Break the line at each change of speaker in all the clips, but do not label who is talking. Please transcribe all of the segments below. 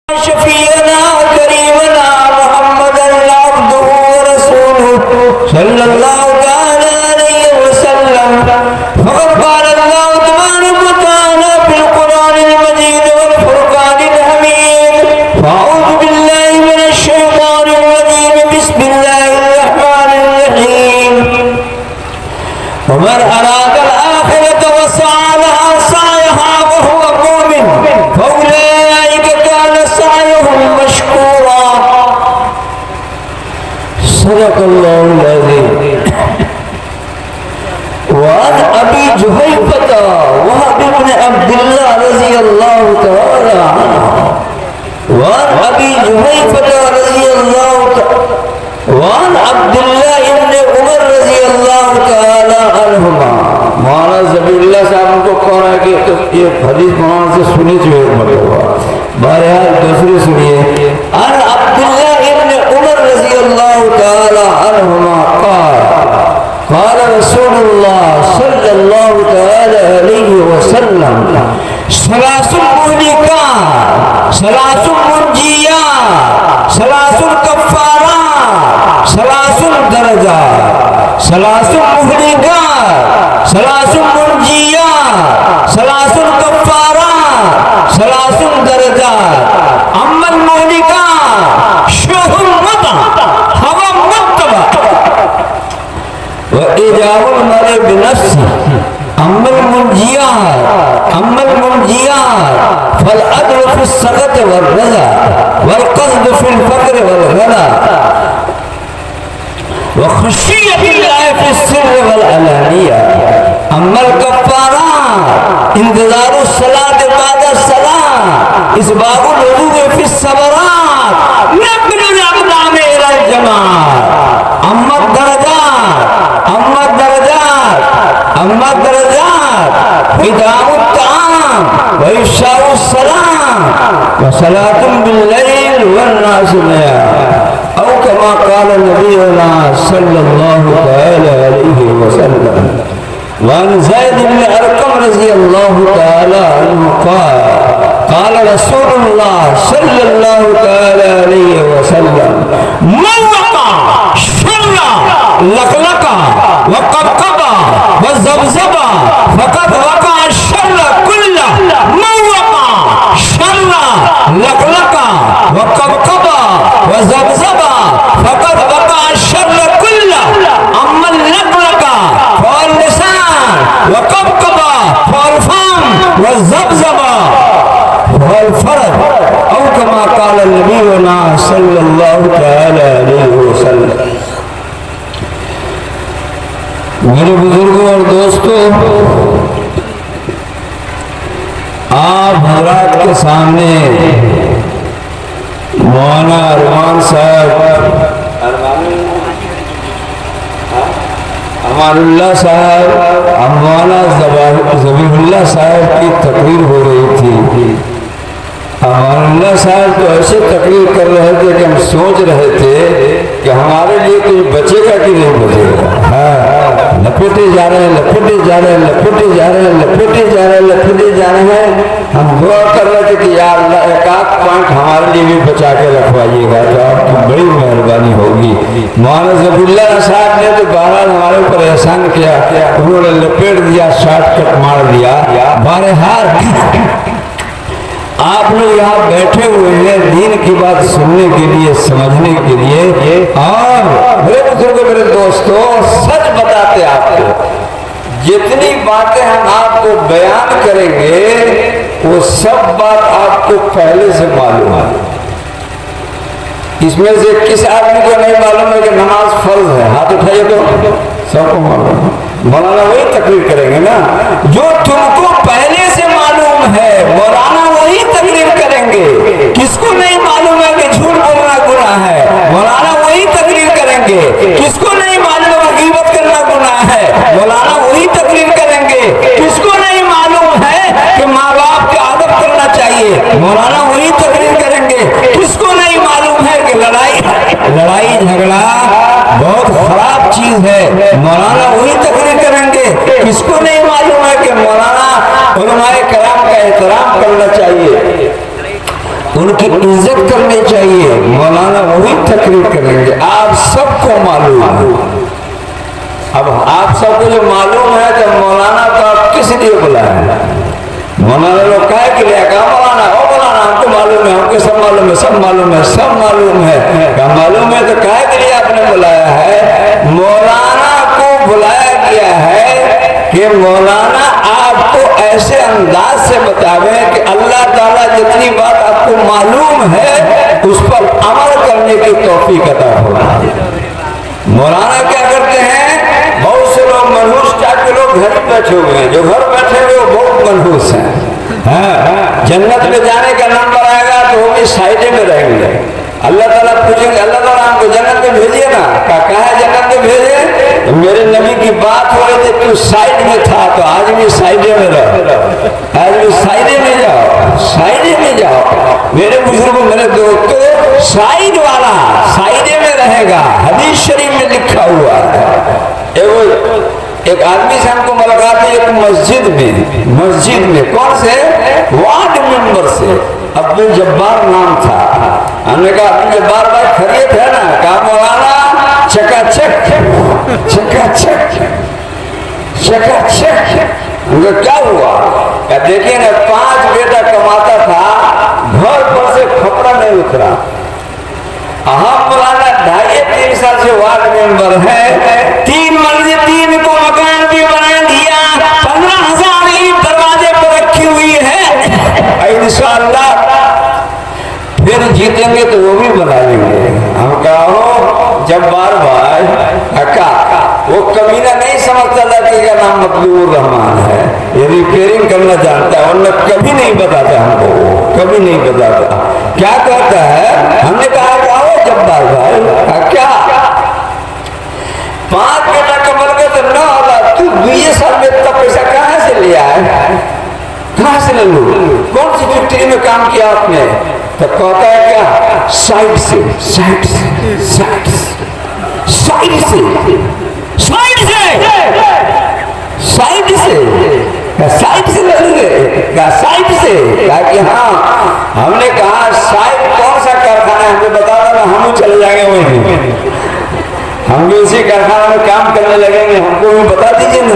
शफीअना करीमना Muhammadan अब्दुहु व रसूलुहु सल्लल्लाहु तआला अलैहि वसल्लम फक़द क़ाल अल्लाहु तबारक व तआला फिल क़ुरानिल मजीद वल फुरक़ानिल हमीद फ़अऊज़ु बिल्लाहि मिनश शैतानिर रजीम बिस्मिल्लाहिर रहमानिर रहीम वमन अरादल आखिरत व सअा लहा सअयहा व हुवा मुमिन फउलाइका कान सअयुहुम मशकूरा सदक़ल्लाहुल अज़ीम। वअन अबी जुहैफ़ा वहब इब्न अब्दुल्लाह रज़ियल्लाहु तआला अन्हु वअन अबी जुहैफ़ा रज़ियल्लाहु वअन अब्दुल्लाह इब्न उमर रज़ियल्लाहु तआला अन्हुमा। मौलाना ज़बीउल्लाह साहब को कौन है कि ये हदीस मौलाना से सुनी चाहिए मरतबा, बहरहाल दूसरी सुनिए। अन अब्दुल्लाह इब्न उमर रज़ियल्लाहु तआला अन्हुमा क़ाल रसूलुल्लाह सल्लल्लाहु तआला अलैहि वसल्लम सलासुल मुहलिकात सलासुल मुंजियात सलासुल कफ़्फ़ारात सलासुल दरजात सलासुल मुहलिकात सलासुल मुंजियात सलासुल कफ़्फ़ारात सलासुल दरजात अम्मल मुहलिकात शुहुल मता हवा मुत्तबा व इजाबुल मरे बिनफ्सी अम्मल मुंजियात फल अद्ल फिस सगत वल रज़ा वल क़स्द फिल फ़क्र वल गना व ख़शियतिल्लाहि फिस सिर्र वल अलानिया अम्मल कफ़्फ़ारात इंतज़ारु सलात बाद सलात इसबागुल वज़ू फिस सबरात नक़लुल अक़दाम इलल जमात अम्मा दरजात इदामुत ताम व इफ़शाउस सलाम व सलातुन बिल्लैल वन नास नियाम औ कमा क़ाल नबीना सल्लल्लाहु तआला अलैहि वसल्लम। वअन ज़ैद इब्न अरक़म रज़ियल्लाहु तआला अन्हु क़ाल रसूलुल्लाह सल्लल्लाहु तआला अलैहि वसल्लम मन वक़ा शर्रा लक़लक़ा व क़बक़बा व ज़बज़बा फ़क़द वक़ा शर्रा कुल्ला मन वक़ा शर्रा लक़लक़ा व क़बक़बा व ज़बज़बा फ़क़द वक़ा शर्रा कुल्ला अम्मा लक़लक़ा फ़ल लिसान व क़बक़बा फ़ल फ़म व ज़बज़बा फ़ल फ़र्ज औ कमा क़ाल नबीना सल्लल्लाहु तआला अलैहि वसल्लम। मेरे बुजुर्गों और दोस्तों, आप हज़रात के सामने मौलाना अरमान साहब अमानुल्लाह साहब मौलाना ज़बीहुल्लाह साहब की तकरीर हो रही थी। अमानुल्लाह साहब तो ऐसे तकरीर कर रहे थे कि हम सोच रहे थे कि हमारे लिए कुछ बचेगा कि नहीं बचेगा। हाँ, लपेटे जा रहे हैं, लपेटे जा रहे हैं, लपेटे जा रहे हैं, लपेटे जा रहे हैं, लपेटे जा रहे हैं। हम दुआ कर रहे थे कि यार अल्लाह एक आध पॉइंट हमारे लिए भी बचा के रखवाइएगा तो आपकी बड़ी मेहरबानी होगी। मौलाना ज़बीउल्लाह साहब ने तो बहरहाल हमारे ऊपर एहसान किया, उन्होंने लपेट दिया, शॉर्टकट मार दिया। बहरहाल आप लोग यहाँ बैठे हुए हैं दीन की बात सुनने के लिए, समझने के लिए। और मेरे बुजुर्गों, मेरे दोस्तों, सच बताते आपको जितनी बातें हम आपको बयान करेंगे वो सब बात आपको पहले से मालूम है। इसमें से किस आदमी को नहीं मालूम है कि नमाज फर्ज है? हाथ उठाइए तो सबको मालूम है। मौलाना वही तकरीर करेंगे ना जो तुमको पहले से मालूम है, मौलाना वही तकरीर करेंगे। किसको नहीं मालूम है कि झूठ बोलना गुनाह है? मौलाना वही तकरीर करेंगे। किसको नहीं मालूम है गीबत करना गुनाह है? मौलाना वही तकरीर करेंगे। किसको नहीं मालूम है कि माँ बाप का अदब करना चाहिए? मौलाना वही तकरीर करेंगे। किसको नहीं मालूम है कि लड़ाई झगड़ा बहुत खराब चीज है? मौलाना वही तकरीर करेंगे। किसको नहीं मालूम है कि मौलाना उलमाए कराम का एहतराम करना चाहिए? उनकी इज्जत करनी चाहिए। मौलाना वही तकरीर करेंगे, आप सबको मालूम है। अब आप सबको जो मालूम है तो मौलाना तो आप किस लिए बुलाए? मौलाना लोग कहे कि कहा मौलाना, ओ मौलाना हमको मालूम है, हमको सब मालूम है, सब मालूम है, सब मालूम है। क्या मालूम है तो कहे के लिए आपने बुलाया है? मौलाना को बुलाया गया है कि मौलाना आपको ऐसे अंदाज से बतावे कि अल्लाह ताला जितनी बात आपको मालूम है उस पर अमल करने की तौफीक अता हो। मौलाना क्या करते हैं? बहुत से लोग मनहूस टाइप के लोग घर बैठे हुए हैं, जो घर बैठे हुए वो बहुत मनहूस हैं। हाँ, जन्नत में जाने का नंबर आएगा तो वो भी साइडे में रहेंगे। अल्लाह ताला पूछेंगे, अल्लाह ताला हमको जन्नत में भेजिए ना। कहा है जन्नत में भेजे? तो मेरे नबी की बात हो रही थी, तू साइड में था तो आज भी साइडे में रहो, आज भी साइडे में जाओ, साइडे में जाओ। मेरे बुजुर्ग मेरे दोस्तों, साइड वाला साइडे में रहेगा, हदीस शरीफ में लिखा हुआ है। एक आदमी से हमको मुलाकात हुई एक मस्जिद में कौन से वार्ड मेंबर से, अब्दुल जब्बार नाम था। हमने कहा अब्दुल जब्बार भाई खरीद है ना? कहा मौलाना चकाचक चकाचक चकाचक। उनको क्या हुआ? क्या देखिए ना, 5 बेटा कमाता था, घर पर से खपड़ा नहीं उतरा। हम मौलाना 2.5-3 साल से वार्ड मेंबर है, 3 मंजिल 3 को मकान भी बना दिया, 15,000 ईंट दरवाजे पर रखी हुई है। इंशाअल्लाह फिर जीतेंगे तो वो भी बना लेंगे। हम कहो जब्बार भाई अक्का, वो कमीना नहीं समझता था कि का नाम मतलूर रहमान है, ये रिपेयरिंग करना जानता है, वरना कभी नहीं बताता हमको, कभी नहीं बताता। क्या कहता है? हमने कहा जब्बार भाई क्या 5 बेटा कमल के तो 9 हजार, तू 20 साल में इतना पैसा कहाँ से लिया है? कहाँ से ले लू? कौन सी फैक्ट्री में काम किया आपने? तो कहता है क्या साइड से साइड से साइड से साइड से साइड से साइड से साइड से लेंगे क्या? साइड से कहा कि हाँ। हमने कहा साइड कौन सा कारखाना है हमको बता दो ना, हम चले जाएंगे वहीं, हम भी उसी कारखाना में काम करने लगेंगे, हमको भी बता दीजिए ना।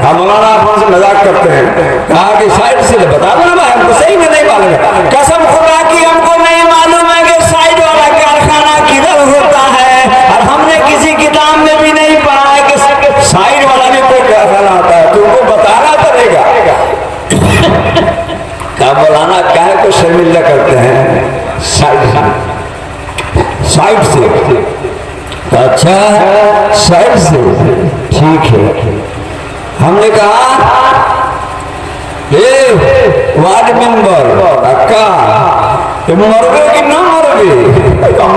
हम मौलाना आप हमसे मजाक करते हैं। कहा कि साइड से बता दो ना भाई, हमको सही में नहीं मालूम है, कसम खुदा की हमको नहीं मालूम है कि साइड वाला कारखाना किधर होता है, और हमने किसी किताब में भी नहीं पढ़ा है कि साइड वाला भी कोई कारखाना होता है, तुमको बताना पड़ेगा। क्या मौलाना क्या को शर्मिंदा करते हैं? साइड से अच्छा साइड से ठीक है। हमने कहा वार्ड मेंबर अक्का मरोगे कि ना मरोगे?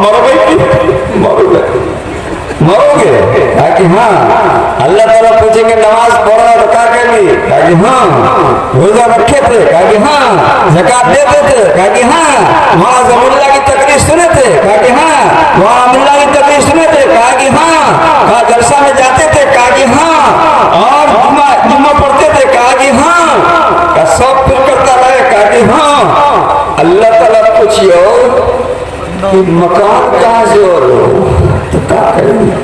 मरोगे कि मरोगे? कहा कि हाँ। अल्लाह ताला पूछेंगे नमाज पढ़ो तो क्या करेंगे? कहा कि हाँ। रोजा रखे थे? कहा कि हाँ। ज़कात देते थे? कहा कि हाँ। वहाँ ज़मील्ला की तकरीर सुने थे? कहा कि हाँ। वहाँ अमिल्ला की तकरीर सुने थे? कहा कि हाँ। कहा जलसा में जाते थे? कहा कि हाँ। और जुम्मा पढ़ते थे? कहा कि हाँ। का सब फिर करता रहे? कहा कि हाँ। अल्लाह ताला पूछियो कि मकान कहाँ से हो तो क्या करेंगे?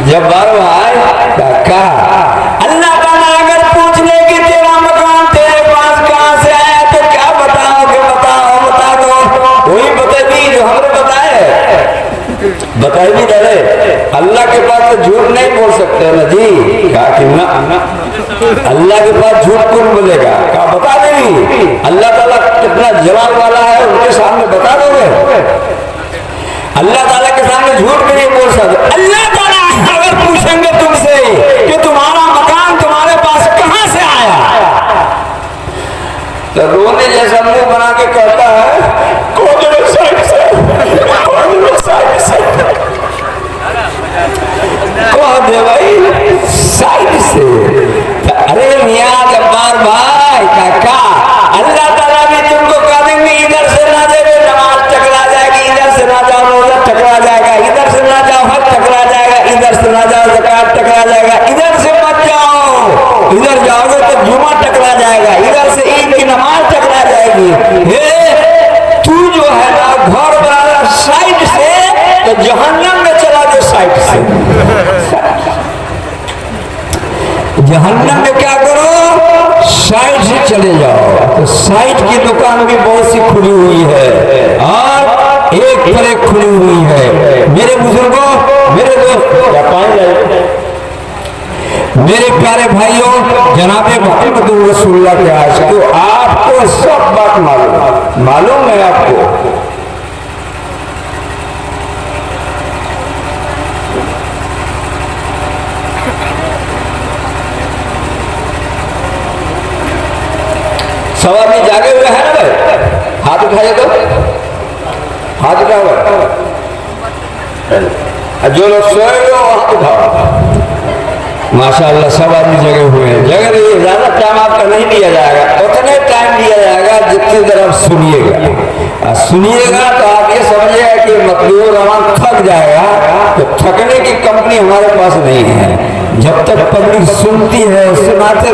जब बार भाई का अल्लाह ताला अगर पूछ ले कि तेरा मकान तेरे पास कहाँ से आया तो क्या बताओगे? बता दो। वही बताएगी जो हमने बताएगी। डरे अल्लाह के पास तो झूठ नहीं बोल सकते ना जी। कहा कि ना अल्लाह के पास झूठ कौन बोलेगा? कहा बता देंगी। अल्लाह ताला कितना जलाल वाला है उनके सामने बता दोगे? अल्लाह ताला के सामने झूठ भी नहीं बोल सकते। अल्लाह ताला अगर पूछेंगे तुमसे कि तुम्हारा मकान तुम्हारे पास कहां से आया तो रोने जैसा मुंह बना के कहता है कोने साइड से कह दे भाई साइड से। अरे मियां जब्बार भाई काका अल्लाह ताला भी तुमको कह देंगे इधर से ना देवे नमाज टकरा जाएगी, इधर से ना जाओ रोजा टकरा जाएगा, इधर से ना जाओ हज टकरा जाएगा, इधर से ना जाओ ज़कात टकरा जाएगा, इधर से मत जाओ, इधर जाओगे तो जुमा टकरा जाएगा। चले जाओ तो साइड की दुकान भी बहुत सी खुली हुई है और एक पर एक खुली हुई है। मेरे बुजुर्गों, मेरे दोस्तों, क्या पाएंगे मेरे प्यारे भाइयों, जनाबे मोहम्मद रसूलुल्लाह के आशिक, तो आपको सब बात मालूम है आपको। सब आदमी जागे हुए हैं ना भाई? हाथ उठाइए तो, हाथ उठाओ। जो लोग सोए हो हाथ उठाओ। माशाअल्लाह सब आदमी जगे हुए हैं। जगह रहिए, ज्यादा टाइम आपका नहीं लिया जाएगा, उतने टाइम लिया जाएगा जितनी देर आप सुनिएगा। सुनिएगा तो आप ये समझिएगा कि मतलब रवान थक जाएगा, तो थकने की कंपनी हमारे पास नहीं है। जब तक पब्लिक सुनती है, सुनाते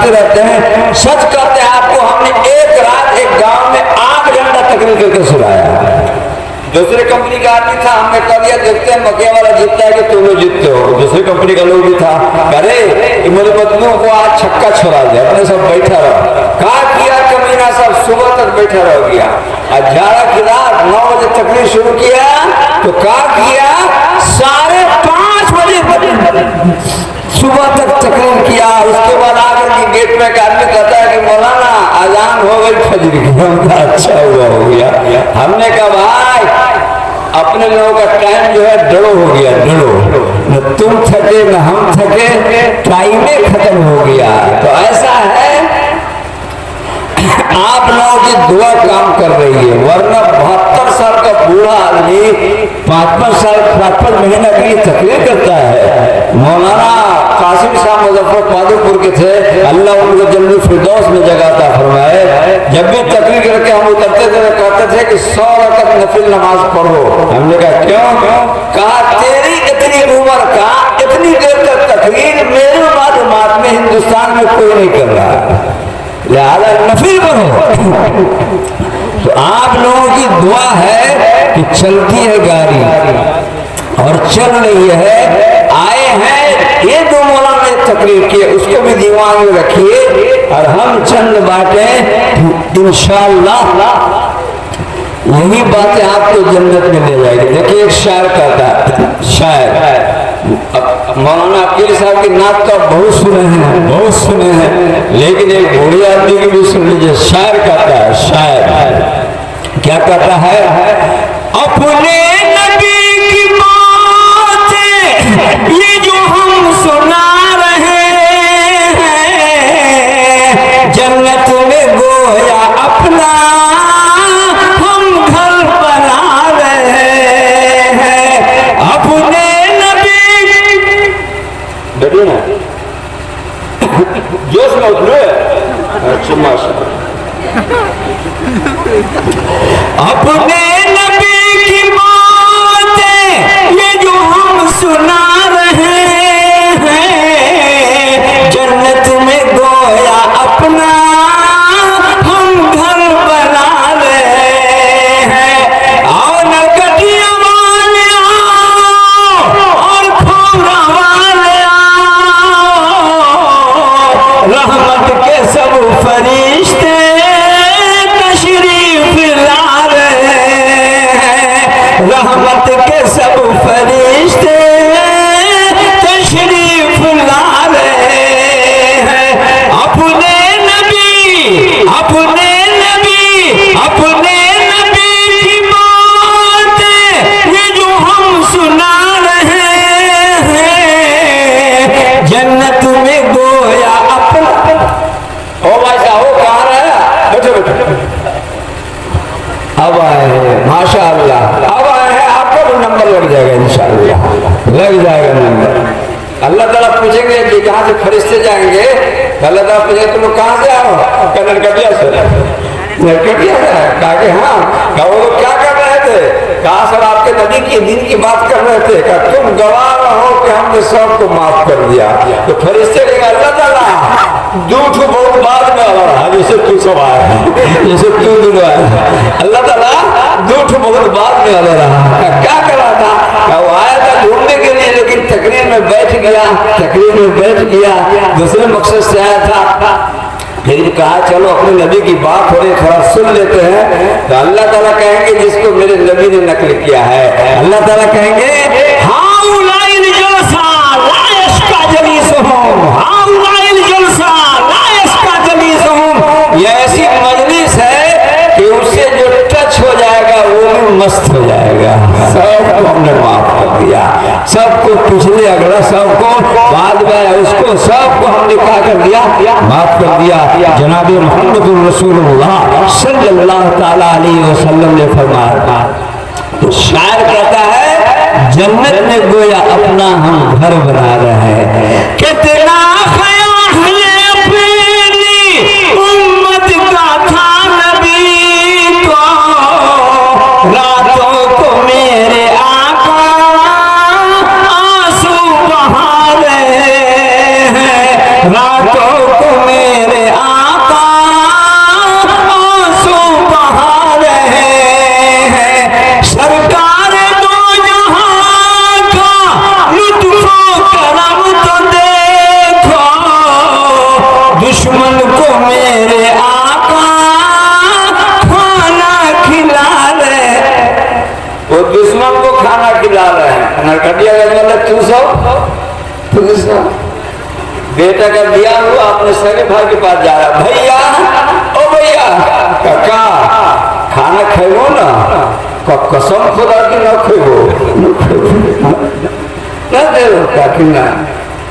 रहते हैं। सच कहते हैं आपको, हमने एक रात एक गांव में 8 घंटा तकरीर करके सुनाया। दूसरे कंपनी का आदमी था, हमने कह दिया देखते हैं मकिया वाला जीतता है कि तुम लोग जीतते हो। दूसरे कंपनी का लोग भी था, अरे मेरे बदलू को आज छक्का छोड़ा दे, अपने सब बैठा रहो। कहा किया कमीना सब सुबह तक बैठा रह गया। और 11 की रात 9 बजे तकरीर शुरू किया तो कहा किया 5:30 बजे सुबह तक तकरीर किया। उसके बाद आकर के गेट में एक आदमी कहता है कि मौलाना अजान हो गई फजर की। हमका अच्छा हुआ हो गया। हमने कहा भाई अपने लोगों का टाइम जो है डरो हो गया, डरो न तुम थके न हम थके, टाइम खत्म हो गया। तो ऐसा है आप लोगों की दुआ काम कर रही है, वरना 72 साल का बूढ़ा आदमी 5-5 साल 5-5 महीना के लिए तकरीर करता है। मौलाना कासिम शाह मुजफ्फर माधोपुर के थे, अल्लाह उनको जन्नत फिरदौस में जगह अता फरमाए। जब भी तकरीर करके हम उतरते थे कहते थे कि 100 रकअत नफिल नमाज पढ़ो। हमने कहा क्यों? कहा तेरी इतनी उम्र का इतनी देर तक तकरीर मेरे मालूमात में हिंदुस्तान में कोई नहीं कर रहा, लिहाजा नफिल पढ़ो। तो आप लोगों की दुआ है कि चलती है गाड़ी और चल रही है, आए हैं ये 2 मौलाना ने तकरीर किए, उसको भी दीवान में रखिए और हम चंद बातें इंशाअल्लाह यही बातें आपको जन्नत में ले जाएगी। देखिए एक शायर कहता है, शायर मौलाना अकील साहब की नात तो बहुत सुने हैं, लेकिन एक बूढ़े आदमी की भी सुन लीजिए। शायर कहता है, शायर क्या कहता है? अपने नबी की बातें ये जो हम सुना रहे हैं, जन्नत में गोया अपना हम घर बना रहे हैं। अपने जोश में उतरो अपने नबी की बातें ये जो हम सुना रहे हैं, जन्नत में गोया अपना हम घर बना रहे हैं। आओ नरकटिया वाले आओ और खोरा वाले रहमत के सब फरिश्ते तशरीफ ला रहे हैं। रहमत के सब फरिश्ते तशरीफ ला रहे हैं। अपने नबी अपने नबी अपने नबी की बातें ये जो हम सुना रहे हैं, जन्नत में गोया अपना। ओ भाई साहब कहाँ रहा? बैठो अब आए हैं माशाअल्लाह, अब आए हैं, आपको भी नंबर लग जाएगा इंशाअल्लाह, लग जाएगा नंबर। अल्लाह ताला पूछेंगे कि कहाँ से फरिश्ते जाएंगे, अल्लाह ताला पूछेंगे तुम लोग कहाँ से आओ? नरकटिया से। नरकटिया से? कहा कि हाँ। कहा वो लोग क्या कर रहे थे? कहा सर आपके नबी के दिन की बात कर रहे थे। कहा तुम गवाह रहो कि हमने सबको माफ कर दिया। तो फरिश्ते कहेंगे अल्लाह ताला दूठ बहुत बाद में आ रहा है, जैसे तू सब आया, जैसे तू दूध आया। अल्लाह ताला दूठ बहुत बाद में आ रहा है। क्या कर रहा था? वो आया था घूमने के लिए, लेकिन तकरीर में बैठ गया, दूसरे मकसद से आया था। लेकिन कहा चलो अपने नबी की बात हो रही थोड़ा सुन लेते हैं। तो अल्लाह ताला कहेंगे जिसको मेरे नबी ने नकल किया है, अल्लाह ताला कहेंगे हाउलाइल जलसा ला यशका जलीसुहुम, हाउलाइल जलसा ला यशका जलीसुहुम। ये ऐसी मजलिस है कि उससे जो टच हो जाएगा वो भी मस्त हो जाएगा। सबको हमने माफ कर दिया, सबको पिछले अगला सबको बाद में उसको सबको हमने क्या कर दिया, माफ कर दिया। जनाब मोहम्मद रसूलुल्लाह सल्लल्लाहु ताला अलैहि वसल्लम ने फरमाया, तो शायर कहता है जन्नत में गोया अपना हम घर बना रहे हैं। कितना ख्याल है अपनी उम्मत का था नबी को, रातों को मेरे आका आंसू बहा रहे हैं, रातों को मेरे आका आंसू बहा रहे हैं। सरकार दो जहां का लुत्फो करम तो देखो, दुश्मन को मेरे आका खाना खिला रहे, वो दुश्मन को खाना खिला रहे हैं। नरकटिया का मतलब तू सब बेटा का दिया हुआ अपने सगे भाई के पास जा रहा, भैया ओ भैया काका खाना खेबो ना, कसम खुदा की न खेबो न दे काकी ना।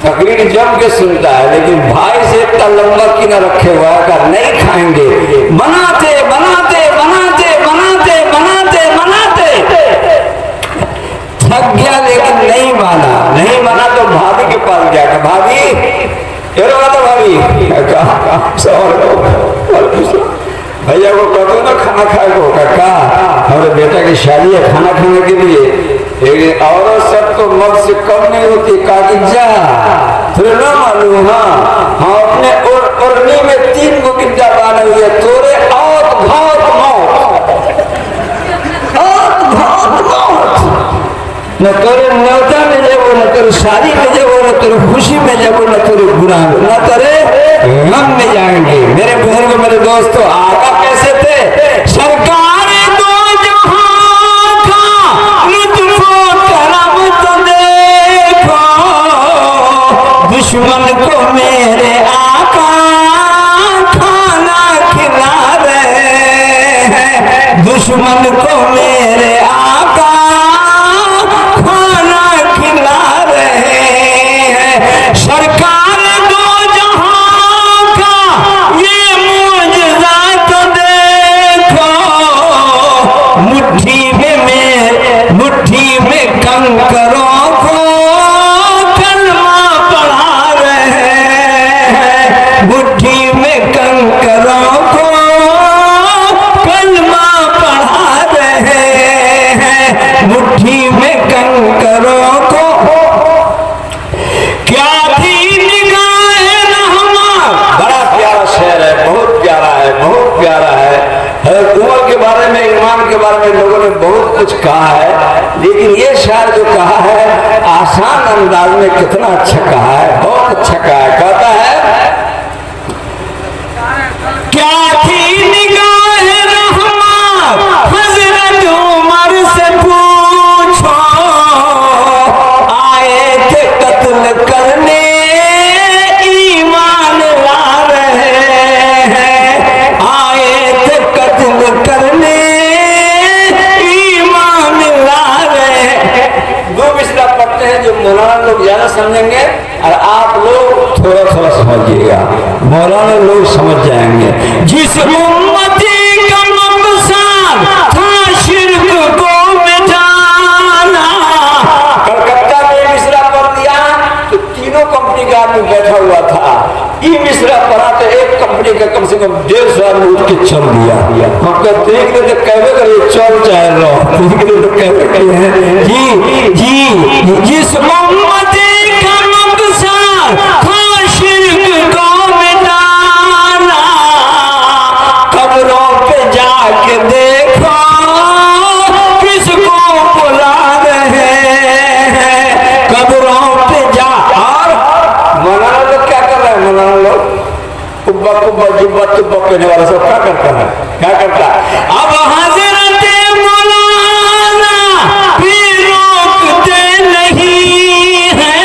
तकरीर जम के सुनता है लेकिन भाई से इतना लंबा की न रखे हुआ है, नहीं खाएंगे। बनाते बनाते बनाते बनाते बनाते बनाते थक गया लेकिन नहीं माना, नहीं माना तो भाभी के पास गया, भाभी भाभी भैया को कहते ना खाना खाए को, काका हमारे बेटा की शादी है खाना खाने के लिए, एक औरत सब तो मर्द से कम नहीं होती। काकी जा तुझे ना मालूम, हाँ अपने ओढ़नी में 3 गो गिद्दा बांधे हुए, तोरे औत भात मौत, औत भात मौत, न तोरे न्योता में जाबो, न तोरे शादी में जाबो, न तोरे खुशी में जाबो, न तोरे बुरा में, न तोरे गम में जाएंगे। मेरे बुजुर्ग मेरे दोस्तों आका कैसे थे, सरकार दो जहां का लुत्फो करम तो देखो, दुश्मन को मेरे आका खाना खिला रहे हैं, दुश्मन को मेरे आका खाना खिला रहे हैं। सरकार दो जहां का ये मुआजिज़ा तो देखो, मुट्ठी में कंकरों को कलमा पढ़ा रहे हैं, मुट्ठी में कंकरों को कलमा पढ़ा रहे हैं, मुट्ठी में कंकरों को। क्या थी निगाह रहमा, बड़ा प्यारा शेर है, बहुत प्यारा है, बहुत प्यारा है। हज़रत उमर के बारे में, ईमान के बारे में लोगों ने बहुत कुछ कहा है, लेकिन ये शायर जो कहा है आसान अंदाज में कितना अच्छा कहा है, बहुत अच्छा कहा है। कहता है क्या थी निगाह रहमा हज़रत उमर से पूछो, आए थे कत्ल करने ईमान ला रहे हैं, आए थे कत्ल करने ईमान ला रहे हैं। 2 मिसरा पढ़ते हैं जो मौलाना लोग ज्यादा समझेंगे और आप लोग थोड़ा थोड़ा समझिएगा, मौलाना लोग समझ जाएंगे। जिस उम्मती का मकसद था शिर्क को मिटाना, कलकत्ता में मिसरा पढ़ दिया तो तीनों कंपनी का आदमी बैठा हुआ था, ये मिसरा पढ़ा तो एक कंपनी का कम से कम 150 आदमी उठ के चल दिया। हम कहते हैं कि कहवे करिए चल चाहे रहो, कहते करिए जी जिस उम्मती का मकसद था शिर्क को मिटाना, कब्रों पे जाके देखो किसको बुला रहे हैं, कब्रों पे जा। और मौलाना लोग क्या कर रहे हैं, मौलाना लोग कुब्बा कुब्बा जुब्बा तुब्बा पहने वाला सब क्या करता है, क्या करता है? अब हजरत मौलाना भी रोकते नहीं है,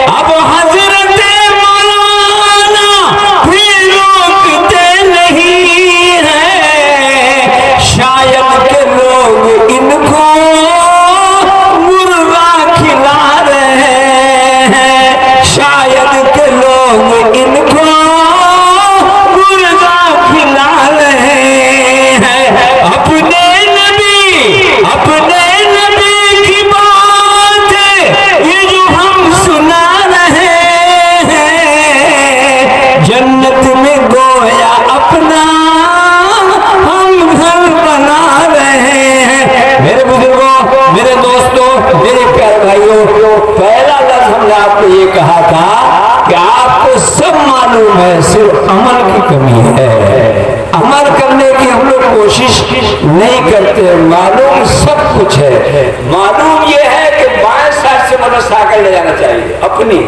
अब हजरत मौलाना भी रोकते नहीं है, शायद के लोग इनको मुर्गा खिला रहे हैं, शायद के लोग इनको मुर्गा खिला रहे हैं। अपने नबी की बात ये जो हम सुना रहे हैं, जन्नत में गोया अपना हम घर बना रहे हैं। मेरे बुजुर्गों, मेरे दोस्तों, मेरे प्यारे भाइयों, पहला लफ्ज हमने आपको ये कहा था कि आपको सब मालूम है, सिर्फ अमल की कमी है। अमल करने की हम लोग कोशिश नहीं करते। मालूम सब कुछ है, मालूम ये है कि बाएं साइड से मोटरसाइकिल ले जाना चाहिए अपनी,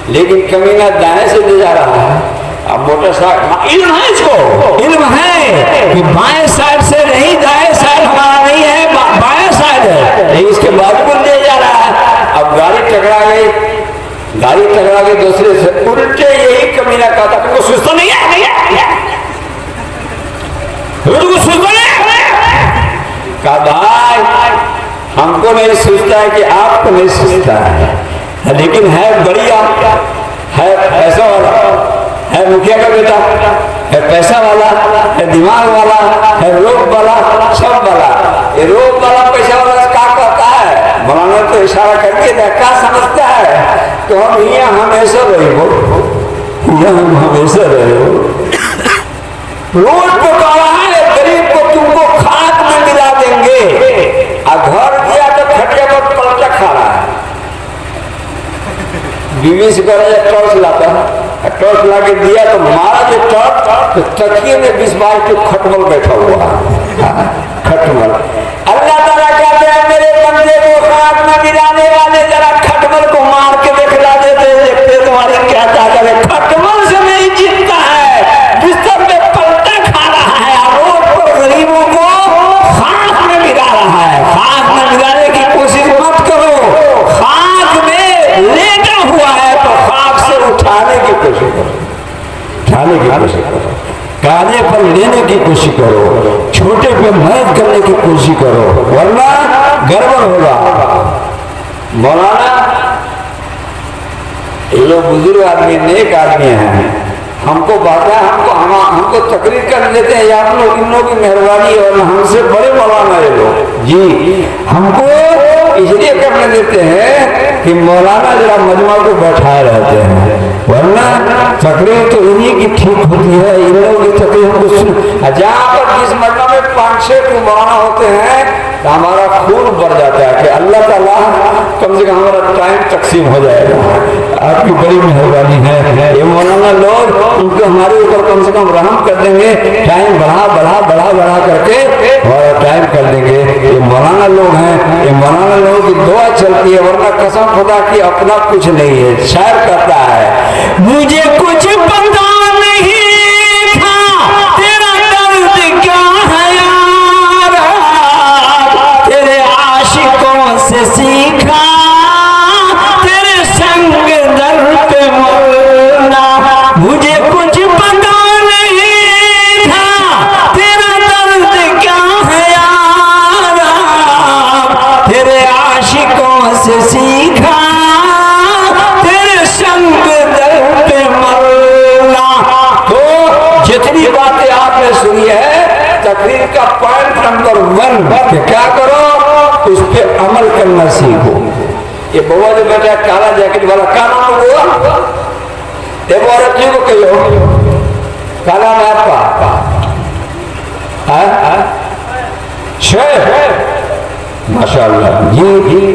लेकिन कमीना दाएं से ले जा रहा है। अब मोटरसाइकिल इल्म है, इसको इल्म है कि बाएं साइड से नहीं, दाएं साइड हमारा नहीं है, बाएं साइड है, लेकिन इसके बाजू में ले जा रहा है। अब गाड़ी टकरा गई दूसरे से, उल्टे यही कमीना कहता तुमको सुस्त नहीं है, तुमको सुस्त नहीं कहा भाई हमको नहीं सोचता है कि आपको नहीं सोचता है, लेकिन है बढ़िया, है पैसा वाला, है मुखिया का बेटा, है पैसा वाला, है दिमाग वाला, है रोग वाला, सब वाला। ये रोग वाला पैसा वाला क्या कहता है, मौलाना तो इशारा करके क्या समझता है, तो हम यहाँ हमेशा रहे हो, यहाँ हम हमेशा रहे हो। रोड पे कहा है गरीब को तुमको खाक में मिला देंगे, और घर दिया तो खटिया पर पलटा खा रहा है। बीवी से कह रहा टॉर्च लाता है, टॉर्च ला के दिया तो मारा जो टॉर्च, तो तकिए में 20-22 तो खटमल बैठा हुआ, खटमल। अल्लाह ताला कहते हैं मेरे बंदे को खाक में मिलाने वाले जरा खटमल को मार के दिखला देते, देखते तुम्हारी क्या ताकत है। खटमल से नहीं जीतता है, बिस्तर में पलटा खा रहा है, रोड पर गरीबों को खाक में मिला रहा है। खाक में मिलाने की कोशिश मत करो, खाक में लेटा हुआ है तो खाक से उठाने की कोशिश करो, उठाने की कोशिश करो, काने पर लेने की कोशिश करो, छोटे पे मदद करने की कोशिश करो, वरना गड़बड़ होगा। मौलाना ये लोग बुजुर्ग आदमी, नेक आदमी हैं, हमको बात है, हमको तकरीर कर लेते हैं, या आप लोग इन लोगों की मेहरबानी और हमसे बड़े मौलाना ये लोग जी, हमको इसलिए करने देते हैं कि मौलाना जरा मजमा को बैठाए रहते हैं, वरना तकरीर तो इन्हीं की ठीक होती है। इन लोगों की तकरीर हमको सुन, जहाँ पर जिस मजमा में 5-6 मौलाना होते हैं तो हमारा खून बढ़ जाता है कि अल्लाह ताला कम से कम हमारा टाइम तकसीम हो जाएगा। आपकी बड़ी मेहरबानी है। ये मौलाना लोग उनको हमारे ऊपर कम से कम रहम कर देंगे, टाइम बढ़ा करके और टाइम कर देंगे। ये मौलाना लोग हैं, ये मौलाना लोगों की दुआ चलती है, वरना कसम खुदा की अपना कुछ नहीं है। शायर कहता है मुझे कुछ पता नहीं था तेरा दर्द क्या है यार, तेरे आशिकों से सीखा तेरे संग दर पे मरना। मुझे कुछ पता नहीं था तेरा दर्द क्या है यार, तेरे आशिकों से सीखा तेरे संग दर पे मरना। तो जितनी बातें आपने सुनी है तकरीर का पॉइंट नंबर 1 कि क्या करो, उस पर अमल करना सीखो। ये बउआ जो बेटा काला जैकेट वाला का नाम हुआ, देखो औरत जी को कहो काला नाम आपका शेख, माशाअल्लाह जी।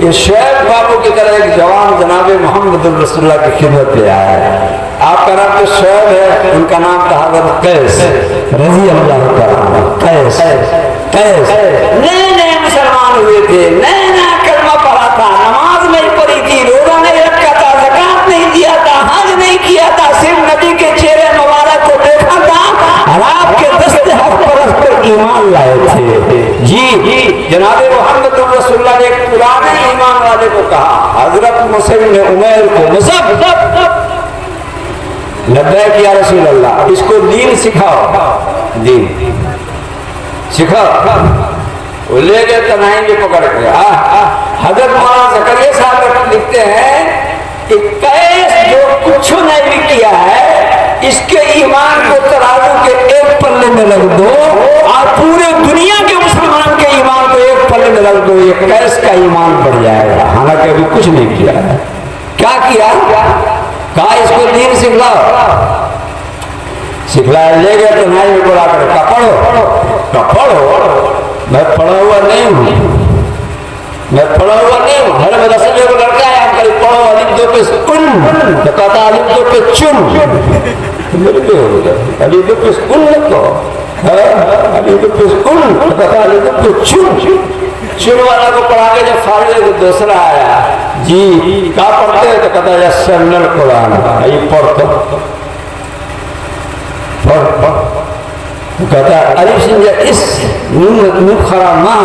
ये शेख बाबू की तरह एक जवान जनाबे मोहम्मद रसूलुल्लाह की खिदमत पे आया है। आपका नाम तो शेख है, उनका नाम था हज़रत कैस रज़ी अल्लाह तआला। कैस नए मुसलमान हुए थे, नया कलमा पढ़ा था, नमाज नहीं पढ़ी थी, रोजा नहीं रखा था, ज़कात नहीं दिया था, हज नहीं किया था, सिर्फ नबी के चेहरे मुबारक को और आपके दस्ते हक परस्त पर ईमान लाए थे। जी जनाब मोहम्मद रसूलुल्लाह ने एक पुराने ईमान वाले को कहा, हजरत मुसअब ने उमैर को, मुसअब लब्बैक या रसूल अल्लाह, इसको दीन सिखाओ, दीन सिखाओ। वो ले गए तनाई में पकड़ के। हजरत मौलाना ज़करिया साहब लिखते हैं कि कैस जो कुछ नहीं भी किया है, इसके ईमान को तराजू के एक पल्ले में रख दो और पूरे दुनिया के मुसलमान के ईमान को एक पल्ले में रख दो, ये कैस का ईमान बढ़ जाएगा। हालांकि अभी कुछ नहीं किया है। क्या किया? कहा इसको दीन सिखलाया, ले गए तो नाई में बोला कर पढ़ो। मैं पढ़ा हुआ नहीं हूँ, मैं पढ़ा हुआ नहीं हूँ। हर मदरसे में लड़का है, हम कहीं पढ़ो अलिफ दो पे उन, तो कहता अलिफ दो पे चुन, अलिफ दो पे उन लिखो, अलिफ दो पे उन, तो कहता अलिफ दो पे चुन वाला को पढ़ा के जब फाड़े तो दूसरा आया, जी क्या पढ़ते हैं? तो कहता है सन्नल कुरान, ये पढ़ कहता अलिफ सिंजा इस मुखरा मां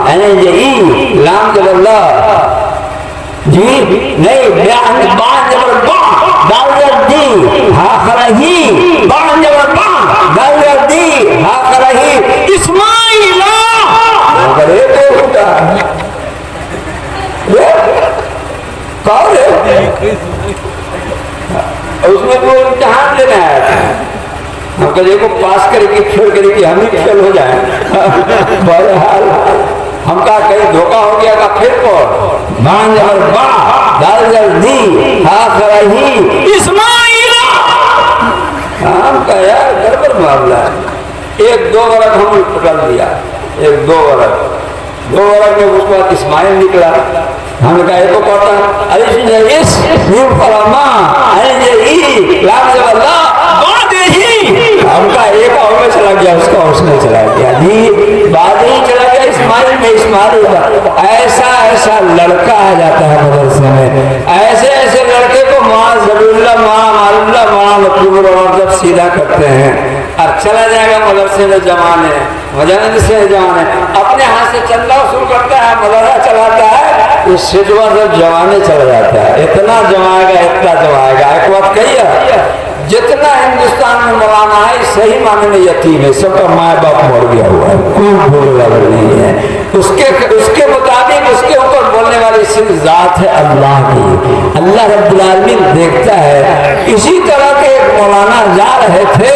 यानी ये ई लाम जल्ला जी नहीं बान जबर बा दाल दी हा खरही बान जबर बा दाल दी हा खरही इस्माइला करे तो होता ये कौन है? उसमें वो इम्तिहान लेना है, हम कहे को पास करेगी फेल करेगी, हम ही फेल हो जाए। बहरहाल हम कहा कहीं धोखा हो गया का फिर मान जबर बा दाल जल्दी हा खरही इस्माइला। हम कहा यार गड़बड़ मामला है। एक दो वर्ष हम पकड़ दिया, एक दो वर्ष में उसके बाद इस्माइल निकला। हमने कहा ये तो कहता अरे इस हमका एक और में चला गया, उसका उसमें चला गया जी, बाद ही चला गया इस्माइल में। इस्माइल ऐसा लड़का आ जाता है मदरसे में, ऐसे लड़के को माँ जबील्ला माँ मालूल्ला माँ मतलब और जब सीधा करते हैं और चला जाएगा मदरसे में जमाने अपने हाथ से चंदा वसूल करता है, मदरसा चलाता है, इस सिजवा सब जमाने चला जाता है। इतना जमाएगा एक बात कही जितना हिंदुस्तान में मौलाना है सही माने में यतीम है, सबका माँ बाप मर गया हुआ है, कोई बोलने वाला नहीं है। उसके मुताबिक उसके ऊपर बोलने वाली सिर्फ जात है अल्लाह की। अल्लाह रब्बुल आलमीन देखता है। इसी तरह के एक मौलाना जा रहे थे,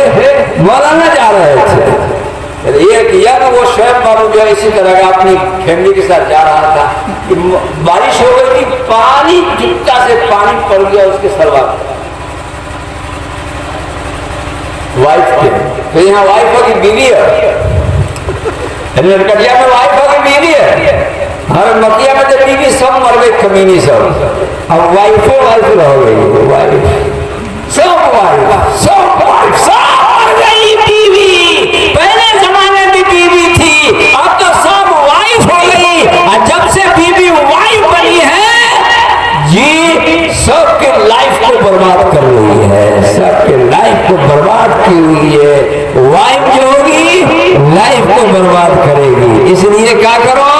एक यंग वो शोएब बाबू जो इसी तरह का अपनी फैमिली के साथ जा रहा था कि बारिश हो गई थी, पानी जुत्ता से पानी पड़ गया उसके सलवार पर, वाइफ के। तो यहाँ वाइफ होगी बीवी है, नरकटिया में वाइफ होगी बीवी है, हर मकिया में तो बीवी सब मर गई कमीनी सब, अब वाइफ रह गई, सब मर गई बीवी। पहले जमाने में बीवी थी, अब तो सब वाइफ हो गई। और जब से बीवी वाइफ बनी है जी, सबके लाइफ को बर्बाद कर रही है, सबके लाइफ को बर्बाद की हुई है। वाइफ जो होगी लाइफ को बर्बाद करेगी। इसलिए क्या करो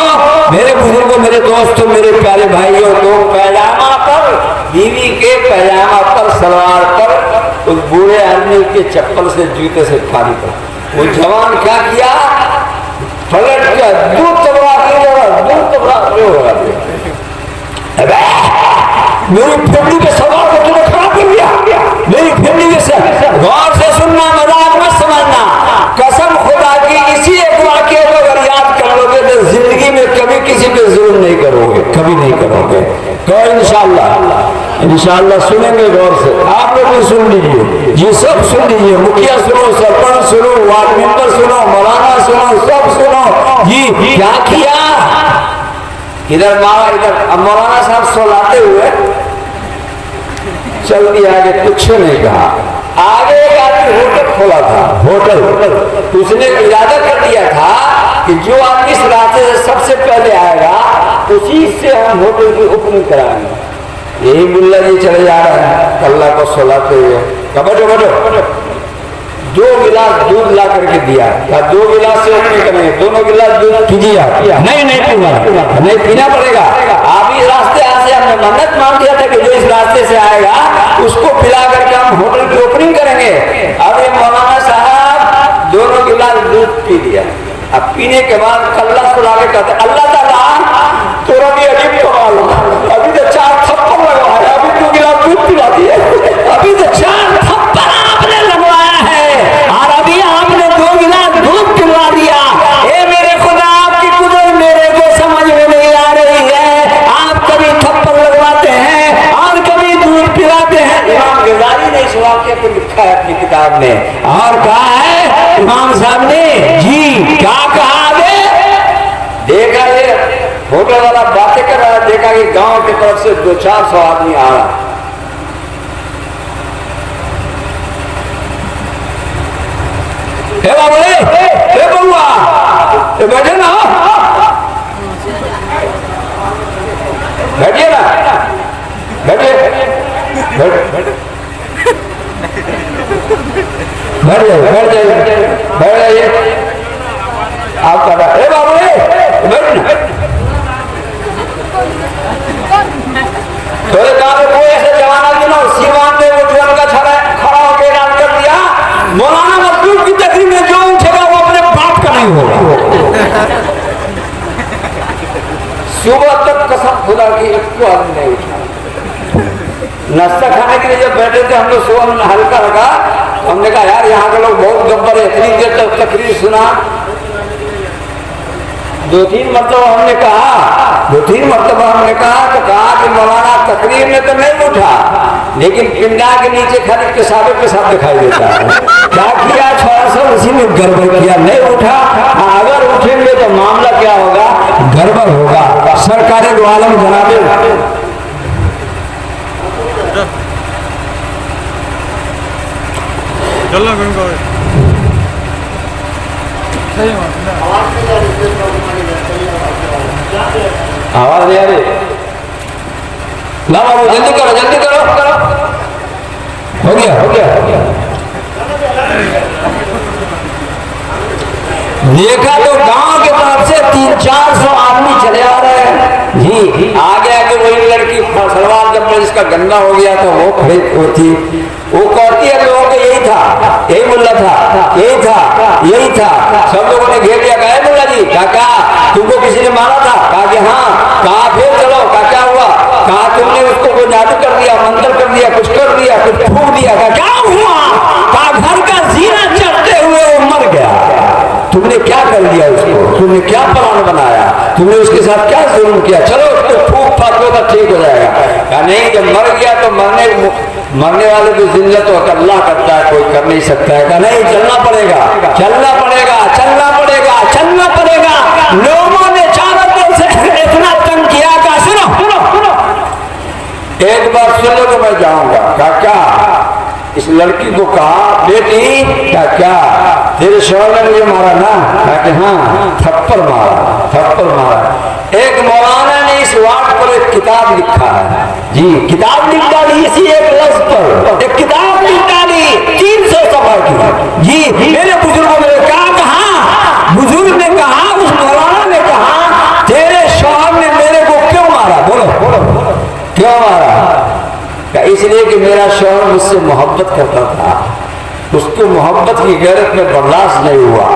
मेरे बुजुर्गों, मेरे दोस्तों, मेरे प्यारे भाइयों, तो पैजामा पर, बीवी के पैजामा पर, सलवार पर उस बूढ़े आदमी के चप्पल से, जूते से पानी पर, वो जवान क्या किया, पलट गया, दूध तबरा मेरी फैमिली के सवाल को तुमने खराब कर दिया। मेरी फैमिली के गौर से सुनना, मजाक मत समझना, कसम खुदा की इसी एक वाक्य को अगर याद कर लोगे तो जिंदगी में कभी किसी पे जुल्म नहीं करोगे, कभी नहीं करोगे। तो इंशाअल्लाह सुनेंगे गौर से। आप लोग भी सुन लीजिए जी, सब सुन लीजिए, मुखिया सुनो, सरपंच सुनो, वार्ड मेंबर सुनो, मौलाना सुनो, सब सुनो जी। क्या किया इधर मारा, इधर मौलाना साहब सोलाते हुए चल दिया, आगे कुछ नहीं कहा। आगे एक आदमी होटल खोला था, होटल उसने इरादा कर दिया था कि जो आदमी इस रास्ते से सबसे पहले आएगा उसी से हम होटल की ओपनिंग कराएंगे। यही मुल्ला जी चले जा रहे हैं अल्लाह को सोलाते हुए, बैठो 2 गिलास दूध ला करके दिया। 2 गिलास से नहीं करेंगे, दोनों गिलास दूध कीजिए आप। नहीं नहीं पीना, नहीं पीना पड़ेगा। आप इस रास्ते से हमने मन्नत मांग दिया था कि जो इस रास्ते से आएगा उसको पिला करके हम होटल की ओपनिंग करेंगे। अब ये मौलाना साहब दोनों गिलास दूध पी लिया। अब पीने के बाद कल्ला सुला के कहते अल्लाह ताला तोरा भी अजीब कमाल, अभी तो 4 थप्पड़ लगा है, अभी 2 गिलास दूध पिला दिए, अभी तो 4 थप्पड़ आपने लगवाया है और अभी आपने 2 गिलास दूध पिलवा दिया। ए मेरे खुदा, आपकी कुदरत मेरे को समझ में नहीं आ रही है। आप कभी थप्पड़ लगवाते हैं और कभी दूध पिलाते हैं। इमाम गजाली ने इस वाक्य को लिखा है अपनी किताब में और कहा है इमाम साहब ने जी क्या कहा आगे, देखा ये होटल वाला बातें कर रहा है, देखा कि गांव की तरफ से 200-400 आदमी आ रहा। हे बाबू, हे बउआ, बैठे ना, बैठिए ना, बैठिए, बैठ जाइए, बैठ जाइए। आप कर रहा है बाबू, तो कोई ऐसे जवान आदमी ना सीमान में उठवन का खड़ा होकर ऐलान कर दिया मौलाना मजदूर की तकरीर में जो उठेगा वो अपने बाप का नहीं होगा। सुबह तक कसम खुदा की एक आदमी नहीं उठा। नाश्ता खाने के लिए जब बैठे थे हम लोग सुबह में हल्का रखा, हमने कहा यार यहाँ के लोग बहुत गब्बर है, इतनी देर तक तकरीर सुना। 2-3 मरतबा हमने कहा तो कहा कि मौलाना तकरीर में तो नहीं उठा, लेकिन पिंडा के नीचे खाली पेशाब दिखाई देता है। क्या किया छोड़ा सब उसी में गड़बड़ किया, नहीं उठा। अगर उठेंगे तो मामला क्या होगा, गड़बड़ होगा। सरकारे दो आलम जनाबे आवाज नहीं आ रही। ला बाबू जल्दी करो, जल्दी करो, हो गया। देखा तो गांव के तरफ से 300-400 आदमी चले आ रहे हैं जी। आगे आगे वही लड़की सलवार जब इसका गंदा हो गया तो वो खड़ी होती, वो कहती है लोगों को यही था, यही मुल्ला था, यही था। सब लोगों ने घेर लिया, कहा मुल्ला जी काका तुमको किसी ने मारा था? कहा कि हाँ। कहा फिर चलो, कहा क्या हुआ? कहा तुमने उसको कोई जादू कर दिया, मंत्र कर दिया, कुछ कर दिया, कुछ फूक दिया। कहा क्या हुआ? कहा घर का जीना चढ़ते हुए वो मर गया। तुमने क्या कर दिया उसको? तुमने क्या प्लान बनाया? तुमने उसके साथ क्या जुल्म किया? चलो उसको फूक फाक लो तो ठीक हो जाएगा। कहा नहीं, जब मर गया तो मरने वाले की जिंदगी तो अल्लाह करता है, कोई कर नहीं सकता है। कहा नहीं, चलना पड़ेगा, चलना पड़ेगा, चलना पड़ेगा, चलना पड़ेगा। लोगों ने चारों तरफ से इतना तंग किया। कहा सुनो, एक बार सुन लो तो मैं जाऊंगा। कहा क्या? इस लड़की को कहा बेटी क्या तेरे शौहर ने मुझे मारा ना? कहा कि हाँ, थप्पड़ मारा। एक मौलाना ने इस वार्ड पर एक किताब लिखा है जी, किताब लिख डाली इसी एक लफ्ज पर, एक किताब लिख डाली 300 सफा की जी। मेरे बुजुर्गों ने कहा, बुजुर्ग ने कहा, उस मौलाना ने कहा तेरे शौहर ने मेरे को क्यों मारा? बोलो क्यों मारा? इसलिए कि मेरा शौहर मुझसे मोहब्बत करता था, उसको मोहब्बत की गैरत में बर्दाश्त नहीं हुआ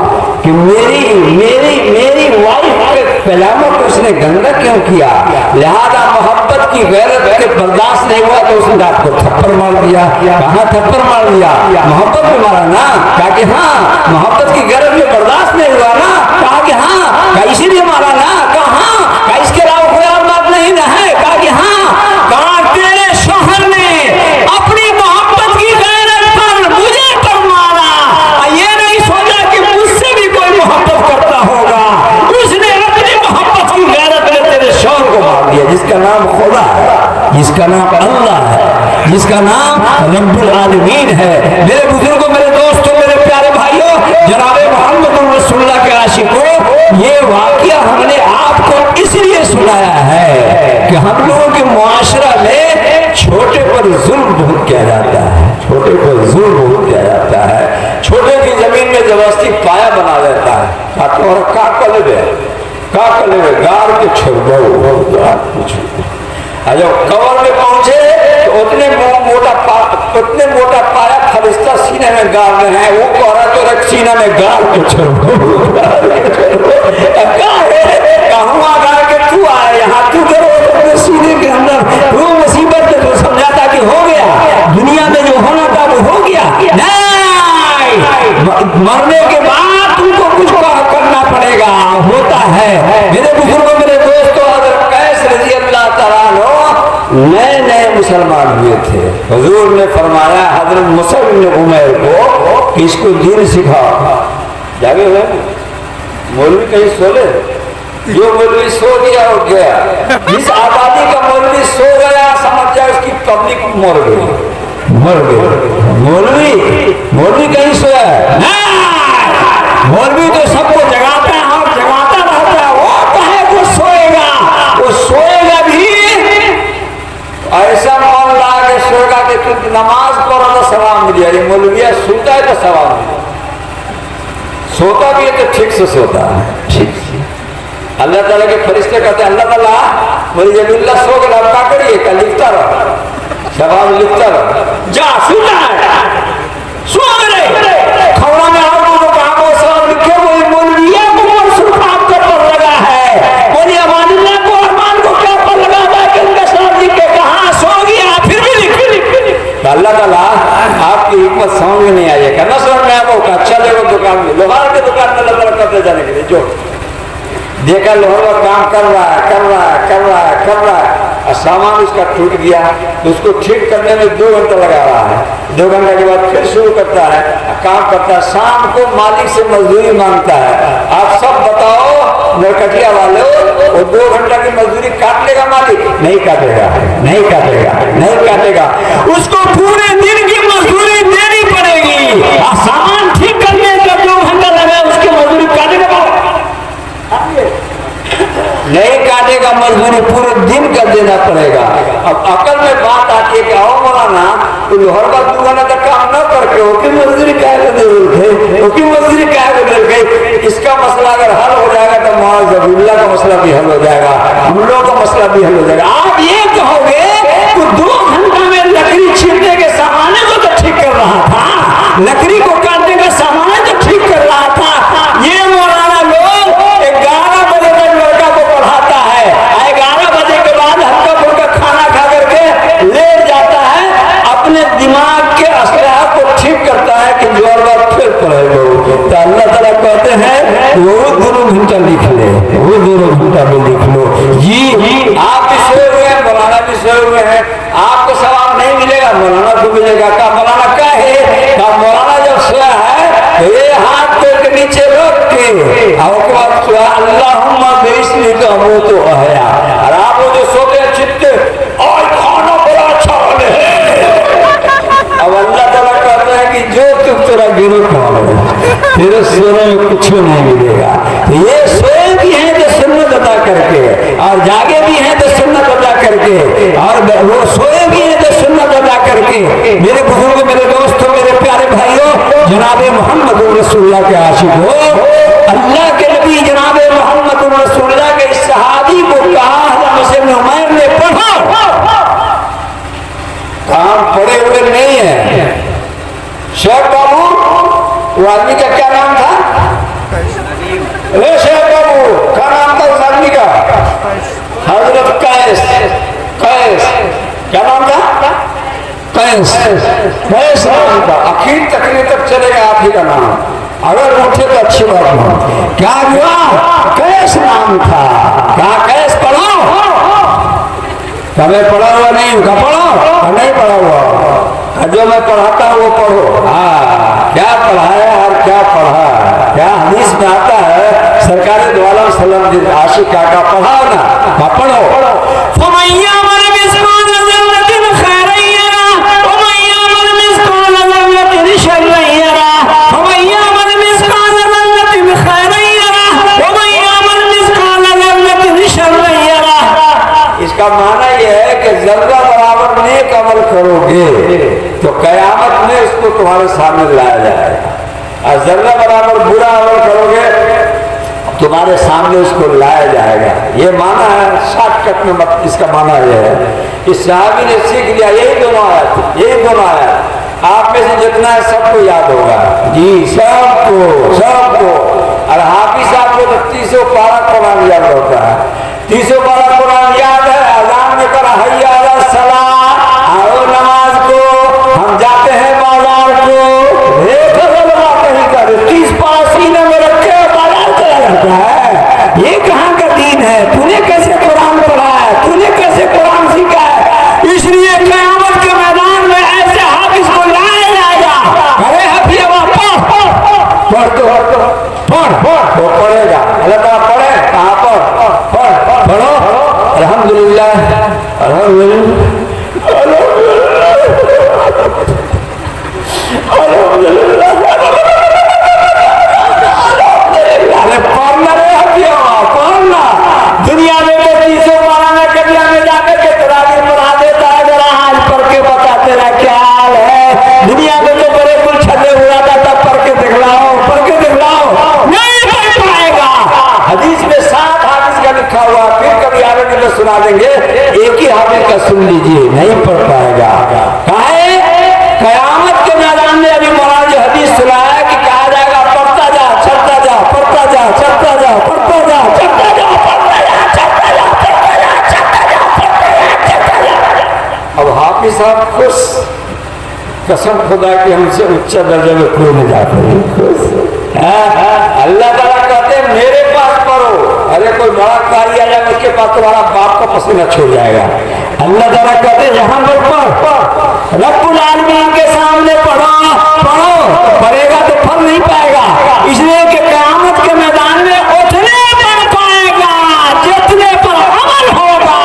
कि मेरी वाइफ के कलामों को उसने गंदा क्यों किया, लिहाजा मोहब्बत की गैरत के बर्दाश्त नहीं हुआ तो उसने आपको थप्पड़ मार दिया। कहाँ थप्पड़ मार दिया? मोहब्बत में मारा ना? कहा कि हाँ, मोहब्बत की गैरत में बर्दाश्त नहीं हुआ ना? कहा कि हाँ। कहा इसीलिए मारा ना? कहा हाँ। इसके अलावा कोई और बात नहीं ना है? कहा कि हाँ। कहा तेरे शौहर ने अपनी मोहब्बत की गैरत पर मुझे पर मारा, ये नहीं सोचा कि मुझसे भी कोई मोहब्बत करता होगा। उसने अपनी मोहब्बत की गैरत में तेरे शौहर को मार दिया, जिसका नाम खुदा है, जिसका नाम अल्लाह है, जिसका नाम रब्बुल आलमीन है। मेरे बुजुर्गों, मेरे दोस्तों, मेरे प्यारे भाइयों, जनाबे मोहम्मद रसूलुल्लाह के आशिकों, ये वाकया हमने आपको इसलिए सुनाया है कि हम लोगों के मुआशरा में छोटे पर जुल्म बहुत किया जाता है, छोटे पर जुल्म बहुत किया जाता है। छोटे व्यवस्थित पाया बना देता है। का कलेवे गार के छोड़ो कुछ। जब कवर में पहुंचे तो उतने मोटा पाया फरिश्ता सीने में गाड़ रहे हैं। वो कह रहा तो सीना में गाड़ के छोड़ो कहूँगा गाड़ के तू आए यहाँ तू करो अपने सीने के अंदर वो मुसीबत तो समझाता कि हो गया, दुनिया में जो होना था वो हो गया। नहीं, मरने के बाद तुमको कुछ करना पड़ेगा, होता है। मेरे बुजुर्गों, मेरे दोस्तों, हज़रत कैस रज़ी अल्लाह तआला अन्हु नए मुसलमान हुए थे। हुजूर ने फरमाया हज़रत मुसअब इब्न उमैर को कि इसको दीन सिखाओ। जागे हुए मौलवी कहीं सोले, जो मौलवी सो गया उठ गया। जिस आबादी का मौलवी सो गया समझ जाए उसकी पब्लिक मर गई। मौलवी कहीं सोया है? मौलवी तो सबको जगाता है और जगाता रहता है। वो कहे वो सोएगा भी ऐसा मन ला के सोएगा कि तू नमाज पढ़ो तो सवाब मिल जाए। मौलविया सोता है तो सवाब मिल जाए, सोता भी है तो ठीक से सोता है। ठीक से अल्लाह ताला के फरिश्ते कहते हैं अल्लाह ताला बोले जब सो गया अब क्या करिए? क्या लिखता रहो, सवाब लिखता रहो। जा सुना है सो गए खबरा में आओ तो कहा वो सवाब लिखे। बोले मौलविया को सुल्तान का पर लगा है। बोले अमानुल्लाह को अरमान को क्या पर लगा है कि उनका सवाब लिख के कहा सो गया फिर भी लिख। अल्लाह ताला आपकी हिकमत समझ में नहीं आई है। कहना समझ में आपको अच्छा देखो दुकान में, लोहार के दुकान में अल्लाह ताला करते जाने के लिए जो देखा लोहार काम कर रहा है और सामान उसका टूट गया तो उसको ठीक करने में 2 घंटा लगा रहा है। 2 घंटे के बाद फिर शुरू करता है, काम करता है। शाम को मालिक से मजदूरी मांगता है। आप सब बताओ नरकटिया वाले, वो 2 घंटा की मजदूरी काट लेगा मालिक? नहीं काटेगा। उसको पूरे दिन की मजदूरी देनी पड़ेगी। और सामान ठीक करने का 2 घंटा लगा उसकी मजदूरी काटेगा? नहीं काटेगा, मजदूरी पूरे दिन कर देना पड़ेगा। अब अकल में बात आती है कि आओ मौलाना तो हर बात 2 घंटा तक काम न करके ओके मजदूरी क्या गई। इसका मसला अगर हल हो जाएगा तो मौलाना का मसला भी हल हो जाएगा, हम लोगों का मसला भी हल हो जाएगा। आप ये कहोगे तो 2 घंटा में लकड़ी छीनने के सामान को तो ठीक कर रहा था, लकड़ी को काटने का सामान तो ठीक कर रहा था। ये मौलाना लोग 11 बजे तक लड़का को पढ़ाता है, 11 बजे के बाद हल्का फुल्का खाना खा करके लेट जाता है, अपने दिमाग के असलाह को ठीक करता है कि जो बात फिर पढ़े लोग। तो अल्लाह ताला कहते हैं वो 2 घंटा लिख ले, वो 2 घंटा में लिख लो। जी आप भी सोए हुए हैं, मौलाना भी सोए हुए हैं, आपको सवाब नहीं मिलेगा, मौलाना को मिलेगा। का मौलाना क्या है? का मौलाना जब सोया है तो ये हाथ पैर के नीचे रख के और के बाद सोया अल्लाहुम्मा बिस्मिक वो तो आया। और आप वो जो सोते हैं चित्ते और खाना बड़ा अच्छा बने। अब अल्लाह ताला कहते हैं कि जो तुम तेरा गिरो खाओ तेरे सोने में कुछ नहीं मिलेगा। तो ये सोए भी हैं तो सुन्नत अदा करके और जागे भी हैं तो सुन्नत अदा करके और वो सोए भी हैं तो सुन्नत अदा करके। मेरे बुजुर्गों, मेरे दोस्तों, मेरे प्यारे भाइयों, जनाबे मोहम्मद रसूलुल्लाह के आशिक हो, अल्लाह के नबी जनाबे मोहम्मद रसूलुल्लाह के इस सहाबी को कहा मुस्लिम उमैर ने पढ़ो। काम पड़े हुए नहीं है। शेख बाबू वो आदमी का क्या नाम था? शेख बाबू क्या नाम था उस आदमी का? हजरत कैस क्या नाम था? कैस नाम था। आखिर तकरीर तक चलेगा आप ही का नाम, अगर उठे तो अच्छी बात हो। क्या हुआ? कैस नाम था। क्या कैस पढ़ो? हमें पढ़ा हुआ नहीं, उनका पढ़ो नहीं पढ़ा हुआ। जो मैं पढ़ाता हूँ वो पढ़ो। क्या पढ़ाया और क्या पढ़ा? क्या हदीस में आता है सरकारी द्वारा सलाम आशिक का पढ़ाओ ना, पढ़ो। इसका माना यह है कि जर्रा बराबर नेक अमल करोगे तो कयामत में इसको तुम्हारे सामने लाया जाएगा। और जर्रा बराबर बुरा अमल करोगे तुम्हारे सामने उसको लाया जाएगा। ये माना है, शॉर्टकट में मत इसका माना यह है कि सहाबी ने सीख लिया। यही दोनों आयत आप में से जितना है सबको याद होगा जी, सबको। और हाफिज साहब को तो 30 पारा कुरान याद होता है, 30 पारा कुरान याद है। अजान में करा हैया अला सलाह, आओ नमाज को, हम जाते हैं बाजार को, कहीं कर 30 पारा सीने में रखे बाजार चला जाता है। ये कहाँ का दीन है? तूने कैसे कुरान पढ़ा है? तूने कैसे कुरान सीखा है? इसलिए क़यामत के मैदान में ऐसे हाफिज को लाया जाएगा। अरे हफिया पढ़ तो पढ़ेगा। अल्लाह ताला पढ़े कहाँ पर? पढ़ो। अल्हम्दुलिल्लाह दुनिया में तो 30 पारा में कबिया में जाकर के तरावी पढ़ा देता है। जरा हाल पढ़ के बता तेरा क्या हाल है। दुनिया में तो बड़े कुल छले हुआ था, पढ़ के दिखलाओ नहीं पढ़ पाएगा। हदीस में 7 हाफिज का लिखा हुआ, फिर कभी आगे में सुना देंगे, एक ही हाफिज का सुन लीजिए, नहीं पढ़ पाएगा। काहे? कयामत के मैदान में अभी मौलाना जो हदीस सुनाया कि कहा जाएगा पढ़ता जा, चलता जा, पढ़ता जा, चलता जा, पढ़ता जा, चलता जा, पढ़ता जा, चलता जा, पढ़ता जा, चलता जा, चलता जा। अब हाफिज साहब खुश, कसम खुदा कि हमसे उच्च दर्जे में कोई नहीं जाता। अल्लाह ताला कहते हैं मेरे पास पढ़ो। अरे कोई बड़ा कारी आ जाए उसके पास तुम्हारा बाप का पसीना छोड़ जाएगा। अल्लाह ताला कहते हैं यहाँ पर पढ़, रब्बुल आलमीन के सामने पढ़ो। पढ़ेगा तो फल नहीं पाएगा। इसलिए कि क़यामत के मैदान में उतने पढ़ पाएगा जितने पर अमल होगा।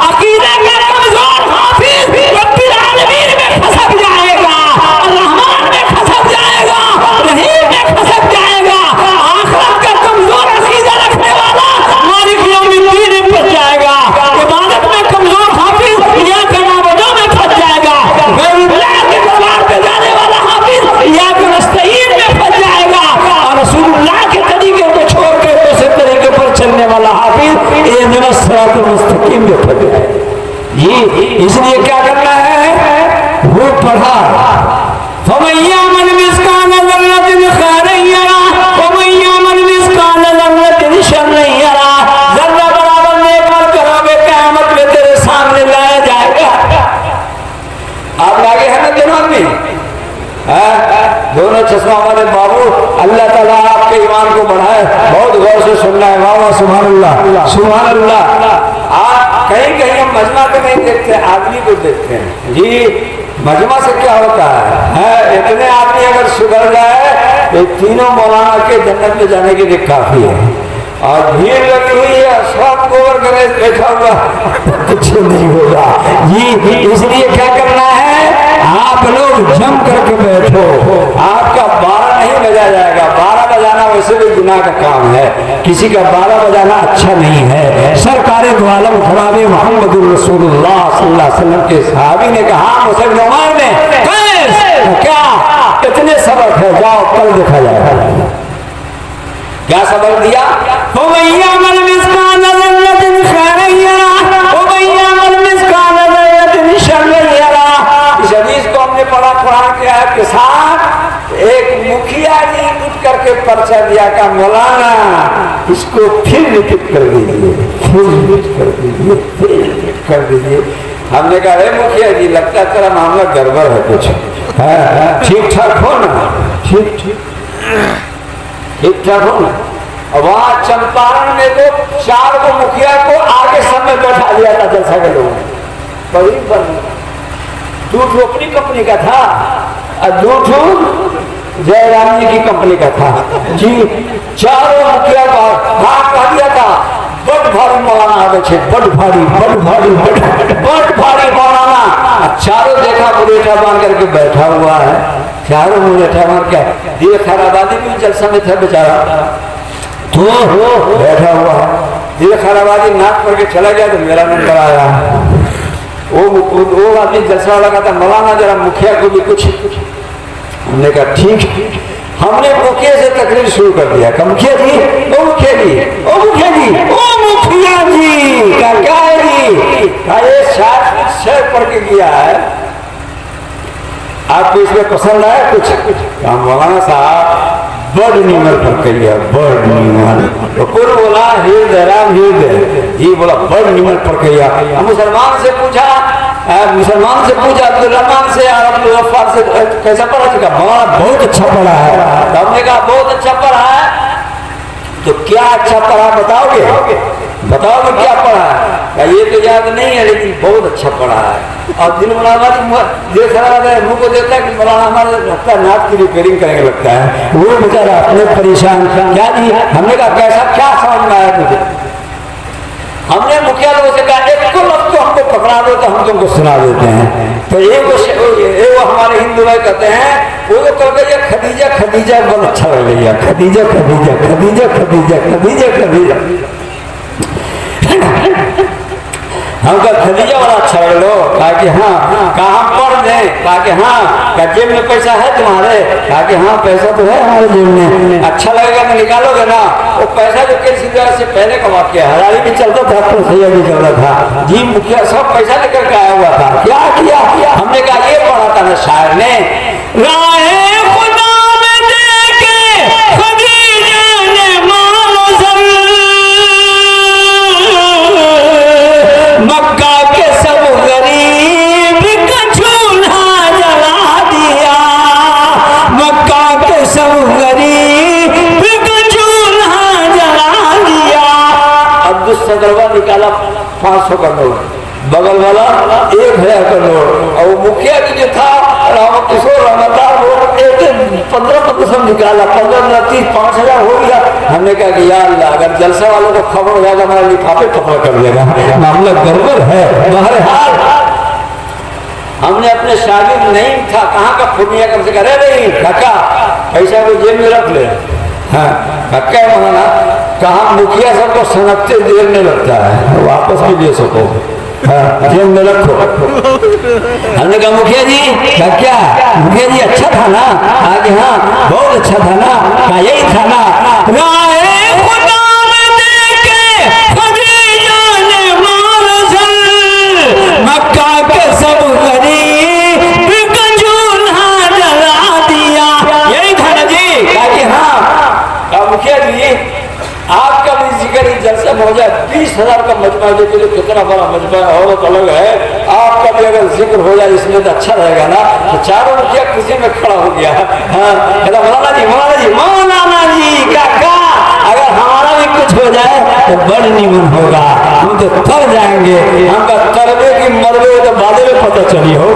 अकीदे में कमजोर हाफिज रब्बुल आलमीन में फंस जाएगा, रहमान में फंस जाएगा, रहीम में फंस जाएगा। आखिरत का कमजोर अकीदा रखने वाला मालिक यौमिद्दीन में फंस जाएगा। इबादत में कमजोर हाफिज या कनावजों में फंस जाएगा। गैरुल्लाह के दरबार पे जाने वाला हाफिज या नस्तईन में फंस जाएगा। और रसूलुल्लाह के तरीके को छोड़ के दूसरे तरीके पर चलने वाला हाफिज इहदिना सिरातल मुस्तकीम में फंस जाएगा। ये इसलिए क्या करना है? वो पढ़ा फमैया मन मिस्कान ज़र्रतिन खैरन यरा फमैया मन मिस्कान ज़र्रतिन शर्रन यरा। जर्रा बराबर नेक अमल करोगे क़यामत में तेरे सामने लाया जाएगा। आप लागे हैं ना दोनों आदमी? दोनों चश्मा वाले बाबू, अल्लाह ताला आपके ईमान को बढ़ाए। बहुत गौर से सुनना है। वाह सुभान अल्लाह, सुभान अल्लाह। आप कहीं हम मजमा को नहीं देखते, आदमी को देखते हैं जी। मजमा से क्या होता है? इतने आदमी अगर सुधर जाए तो तीनों मौलाना के जन्नत में जाने के लिए काफी है। और भीड़ लगी हुई है, सब गोबर गणेश बैठा हुआ, कुछ नहीं होगा जी। इसलिए क्या करना है? आप लोग जम करके बैठो। आपका 12 नहीं बजा जाएगा। 12 बजाना वैसे भी गुनाह का काम है, किसी का 12 बजाना अच्छा नहीं है। सरकारे दो आलम खराबे मोहम्मदुर रसूलुल्लाह सल्लल्लाहु अलैहि वसल्लम के सहाबी ने कहा मुसलमान में क्या इतने सबक है, जाओ कल देखा जाएगा। क्या सबक दिया? इस हदीस को हमने पढ़ा कुरान के आयत के साथ। एक मुखिया जी उठ करके पर्चा दिया का मौलाना इसको फिर रिपीट कर दीजिए, फिर रिपीट कर दीजिए, फिर रिपीट कर दीजिए। हमने कहा अरे मुखिया जी लगता है तेरा मामला गड़बड़ है कुछ। ठीक ठाक हो ना? ठीक ठाक हो ना? वहां चंपारण में तो 4 को मुखिया को आगे सब में बैठा दिया था जलसा के लोगों ने। बड़ी बन दूध अपनी कंपनी का था और दूध जयराम जी की कंपनी का था जी। 4 मुखिया का हाथ कह दिया था बड़ भारी मौलाना आगे छे, बड़ भारी मौलाना। 4 देखा मुरेठा बांध करके बैठा हुआ है। 4 मुरेठा बांध के दिए खैराबादी भी जलसा में था बेचारा, तो बैठा हुआ है। दिए खैराबादी नाक करके चला गया तो मेरा नंबर आया। वो आदमी जलसा लगा था मौलाना जरा मुखिया को भी कुछ। हमने कहा ठीक हमने मुखिया से तकरीर शुरू कर दिया कि मुखिया जी, ओ मुखिया जी, ओ मुखिया जी, ओ मुखिया जी का क्या है जी? ये शेर पढ़ के किया है, आपको इसमें पसंद आया कुछ? मौलाना साहब बड़ नीमर पर कहिए, बड़ नीमर। तो कुल बोला हृदय राम हृदय जी, बोला बड़ नीमर पर कहिए। मुसलमान से पूछा अब्दुल रहमान से और अब्दुल गफ्फार से कैसा पढ़ा? चुका मौलाना बहुत अच्छा पढ़ा है। तो हमने कहा बहुत अच्छा पढ़ा है, तो क्या अच्छा पढ़ा बताओगे? क्या पढ़ा है? ये तो याद नहीं है लेकिन बहुत अच्छा पढ़ा है। और दिन मौलाना देख रहा है, मुंह को देखता है कि मौलाना हमारे लगता है नाक की रिपेयरिंग करने लगता है, वो बेचारा अपने परेशान। क्या जी? हमने कहा कैसा, क्या समझ में आया तुझे? हमने मुखिया लोगों से कहा एक को लफ्ज तो हमको पकड़ा दो तो हम तुमको सुना देते हैं। तो ये वो हमारे हिंदू भाई कहते हैं, वो तो कह गई खदीजा खदीजा, बहुत अच्छा लग रही है, खदीजा खदीजा खदीजा खदीजा खदीजा खदीजा। हमको खदीजा वाला अच्छा लग लो। कहा कि हाँ। कहा हम पढ़ दें? कहा कि हाँ। क्या जेब में पैसा है तुम्हारे? कहा कि हाँ पैसा तो है हमारे जेब में। अच्छा लगेगा तो निकालोगे ना? वो पैसा जो किसी से पहले का वाक्य हजारी भी चलता था, तो सैया भी चलता था जी। मुखिया सब पैसा लेकर के आया हुआ था। क्या किया? हमने कहा ये पढ़ा था ना शायर ने, मक्का के सब गरीब का चूल्हा जला दिया, मक्का के सब गरीब का चूल्हा जला दिया। अब दुष्सदरवा निकाला 500 का नोट, बगल वाला 1000 का नोट, और वो मुखिया की जो था किशोर रहमता, वो 1500 निकाला, 15 30 5000 हो गया। हमने कहा कि यार अल्लाह, अगर जलसा वालों को खबर हो जाएगा हमारे लिफाफे पकड़ कर देगा, मामला गड़बड़ है। बहरहाल हमने अपने शागिर्द नहीं था, कहाँ का पूर्णिया कम से करे नहीं काका पैसा को जेब में रख ले। हाँ काका मौलाना कहा मुखिया सबको सनकते देर में लगता है, वापस भी दे सको, जेब में रखो। हमने कहा मुखिया जी क्या मुखिया जी अच्छा था ना? आगे हाँ बहुत अच्छा था ना? क्या यही था ना? मक्का के सब गरीब का चूल्हा जला दिया, यही था ना जी? कहा कि हाँ। कहा मुखिया जी आपका भी जिक्र जलसा हो जाए, 20,000 का मजमा, देखिए तो कितना बड़ा मजमा है, औरत अलग है, आपका भी अगर जिक्र हो जाए इसमें तो अच्छा रहेगा ना। तो चारों मुखिया खुशी में खड़ा हो गया। हाँ मौलाना जी काका अगर हमारा भी कुछ हो जाए तो बड़ निमन होगा, हम तो तर जाएंगे। हमका तरबे की मरबे तो बाद में पता चली हो,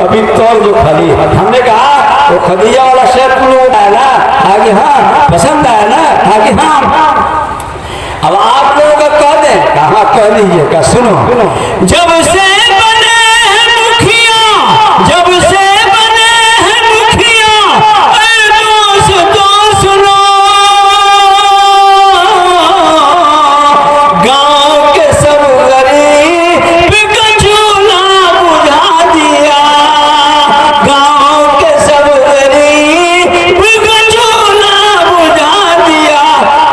अभी तौर जो खाली। हमने कहा वो खदीजा वाला शेर तुम लोग आया ना? आगे हाँ पसंद आया ना? आगे हाँ। अब आप लोगों का कह दें, कहा कह दीजिए का सुनो। जब से बने हैं मुखिया, जब से बने हैं मुखिया, दोस्तों सुनो, गांव के सब गरीब का चूल्हा बुझा दिया, गांव के सब गरीब का चूल्हा बुझा दिया।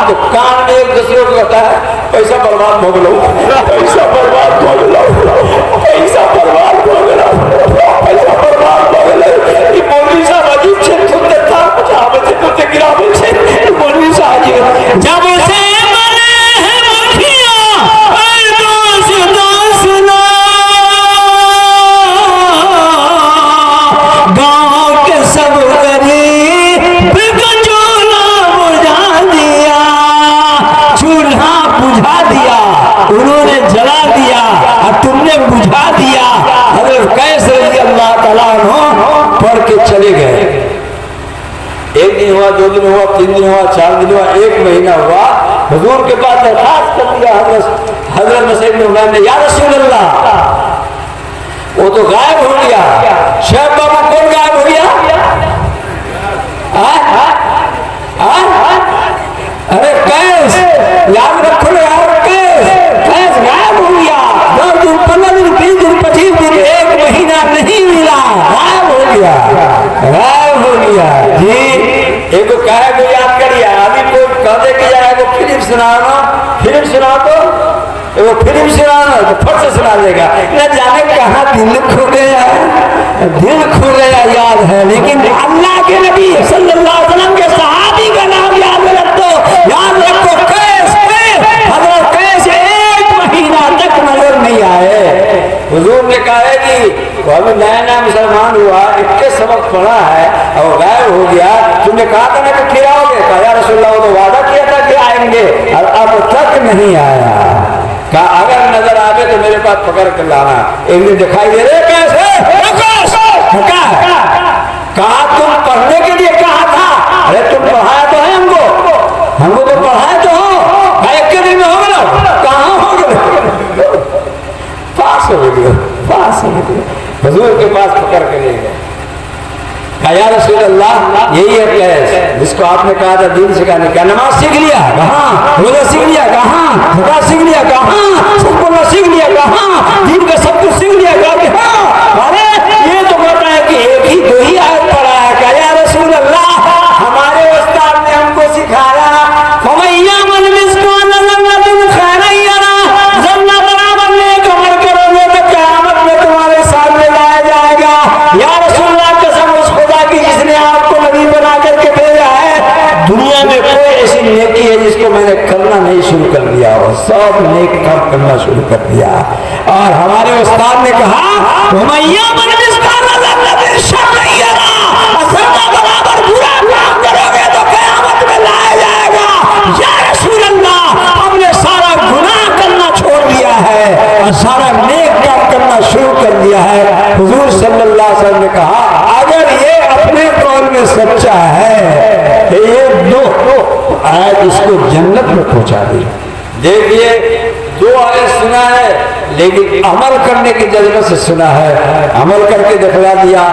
तो कान में एक दूसरे को कहता है पैसा बर्बाद हो गया, पैसा बर्बाद हो गया, पैसा बर्बाद हो गया, पैसा बर्बाद हो गया। ये मौलवी साहब अजीब से सुनते था, कुछ आवे से कुछ गिरावे से मौलवी साहब जी जब से बने हैं मुखिया, दोस्तों सुनो, गांव के सब गरीब का चूल्हा बुझा दिया, चूल्हा बुझा दिया, उन्होंने जला दिया और तुमने बुझा दिया। हज़रत कैस रज़ी अल्लाह तआला अन्हु पढ़ के चले गए। एक दिन हुआ, 2 दिन हुआ, 3 दिन हुआ, 4 दिन हुआ, 1 महीना हुआ। हुजूर के पास दरखास्त कर दिया हज़रत मसीह इब्न उमर ने, या रसूल अल्लाह वो तो गायब हो गया। शेख बाबू कौन गायब हो गया? अरे कैस याद रखो यार, कैस गायब हो गया। 10 दिन 15 दिन 20 दिन 25 दिन 1 महीना नहीं मिला, गायब हो गया, गायब हो गया जी। एक कहे को याद करिए, अभी कोई कह दे कि यार वो फिल्म सुनाना, फिल्म सुना तो वो फिल्म सुनाना तो फट से सुना देगा। न जाने कहाँ दिल खो गया, दिल खो गया याद है, लेकिन अल्लाह के नबी सल्लल्लाहु अलैहि वसल्लम के सहाबी का नाम याद रखो, याद रखो। कैसे हजरत कैसे एक महीना तक नजर नहीं आए। हुजूर ने कहा है कि वो अभी नया नया मुसलमान हुआ, 21 सबक पढ़ा है और गायब हो गया, तुमने कहा था ना कि फिर आओगे? कहा या रसूलल्लाह वो तो वादा किया था कि आएंगे और अब तक नहीं आया। कहा अगर नजर आवे तो मेरे पास पकड़ कर लाना। एक दिन दिखाई दे रहे कैसे? कहा तुम पढ़ने के लिए कहा था, अरे तुम पढ़ाया तो है हमको, हमको तो पढ़ाया तो हो, एक के दिन में हो गया, कहाँ हो गए? पास हो गए, पास हो गए, हुजूर के पास पकड़ के ले गए। या रसूल अल्लाह यही है कैस जिसको आपने कहा था दीन सिखाने का, नमाज सीख लिया कहाँ, रोजा सीख लिया कहाँ, ज़कात सीख लिया कहाँ, सबको सीख लिया कहाँ, दीन का सब कुछ सीख लिया कहाँ? अरे ये तो कहता है कि एक ही दो ही आयत पढ़ा है। क्या या रसूल अल्लाह हमारे उस्ताद ने हमको सिखाया, फमैया मन मिसको नज़र खैरैया जन्नत बराबर नेक अमल करोगे तो क़यामत में तुम्हारे सामने लाया जाएगा। या रसूल जिसने आपको नबी बना करके भेजा है, दुनिया में कोई ऐसी नेकी है जिसको मैंने करना नहीं शुरू कर दिया हो, सब नेक काम करना शुरू कर दिया। और हमारे उस्ताद ने कहा बराबर बुरा काम करोगे तो क़यामत में लाया जाएगा। या रसूल अल्लाह हमने सारा गुनाह करना छोड़ दिया है और सारा नेक काम करना शुरू कर दिया है। हुजूर सल्लल्लाहु अलैहि वसल्लम ने कहा अगर ये अपने कौल में सच्चा है ये दो आयत इसको जन्नत में पहुंचा दी। देखिए दो आयत सुना है लेकिन अमल करने की जज्बे से सुना है, अमल करके दिखला दिया,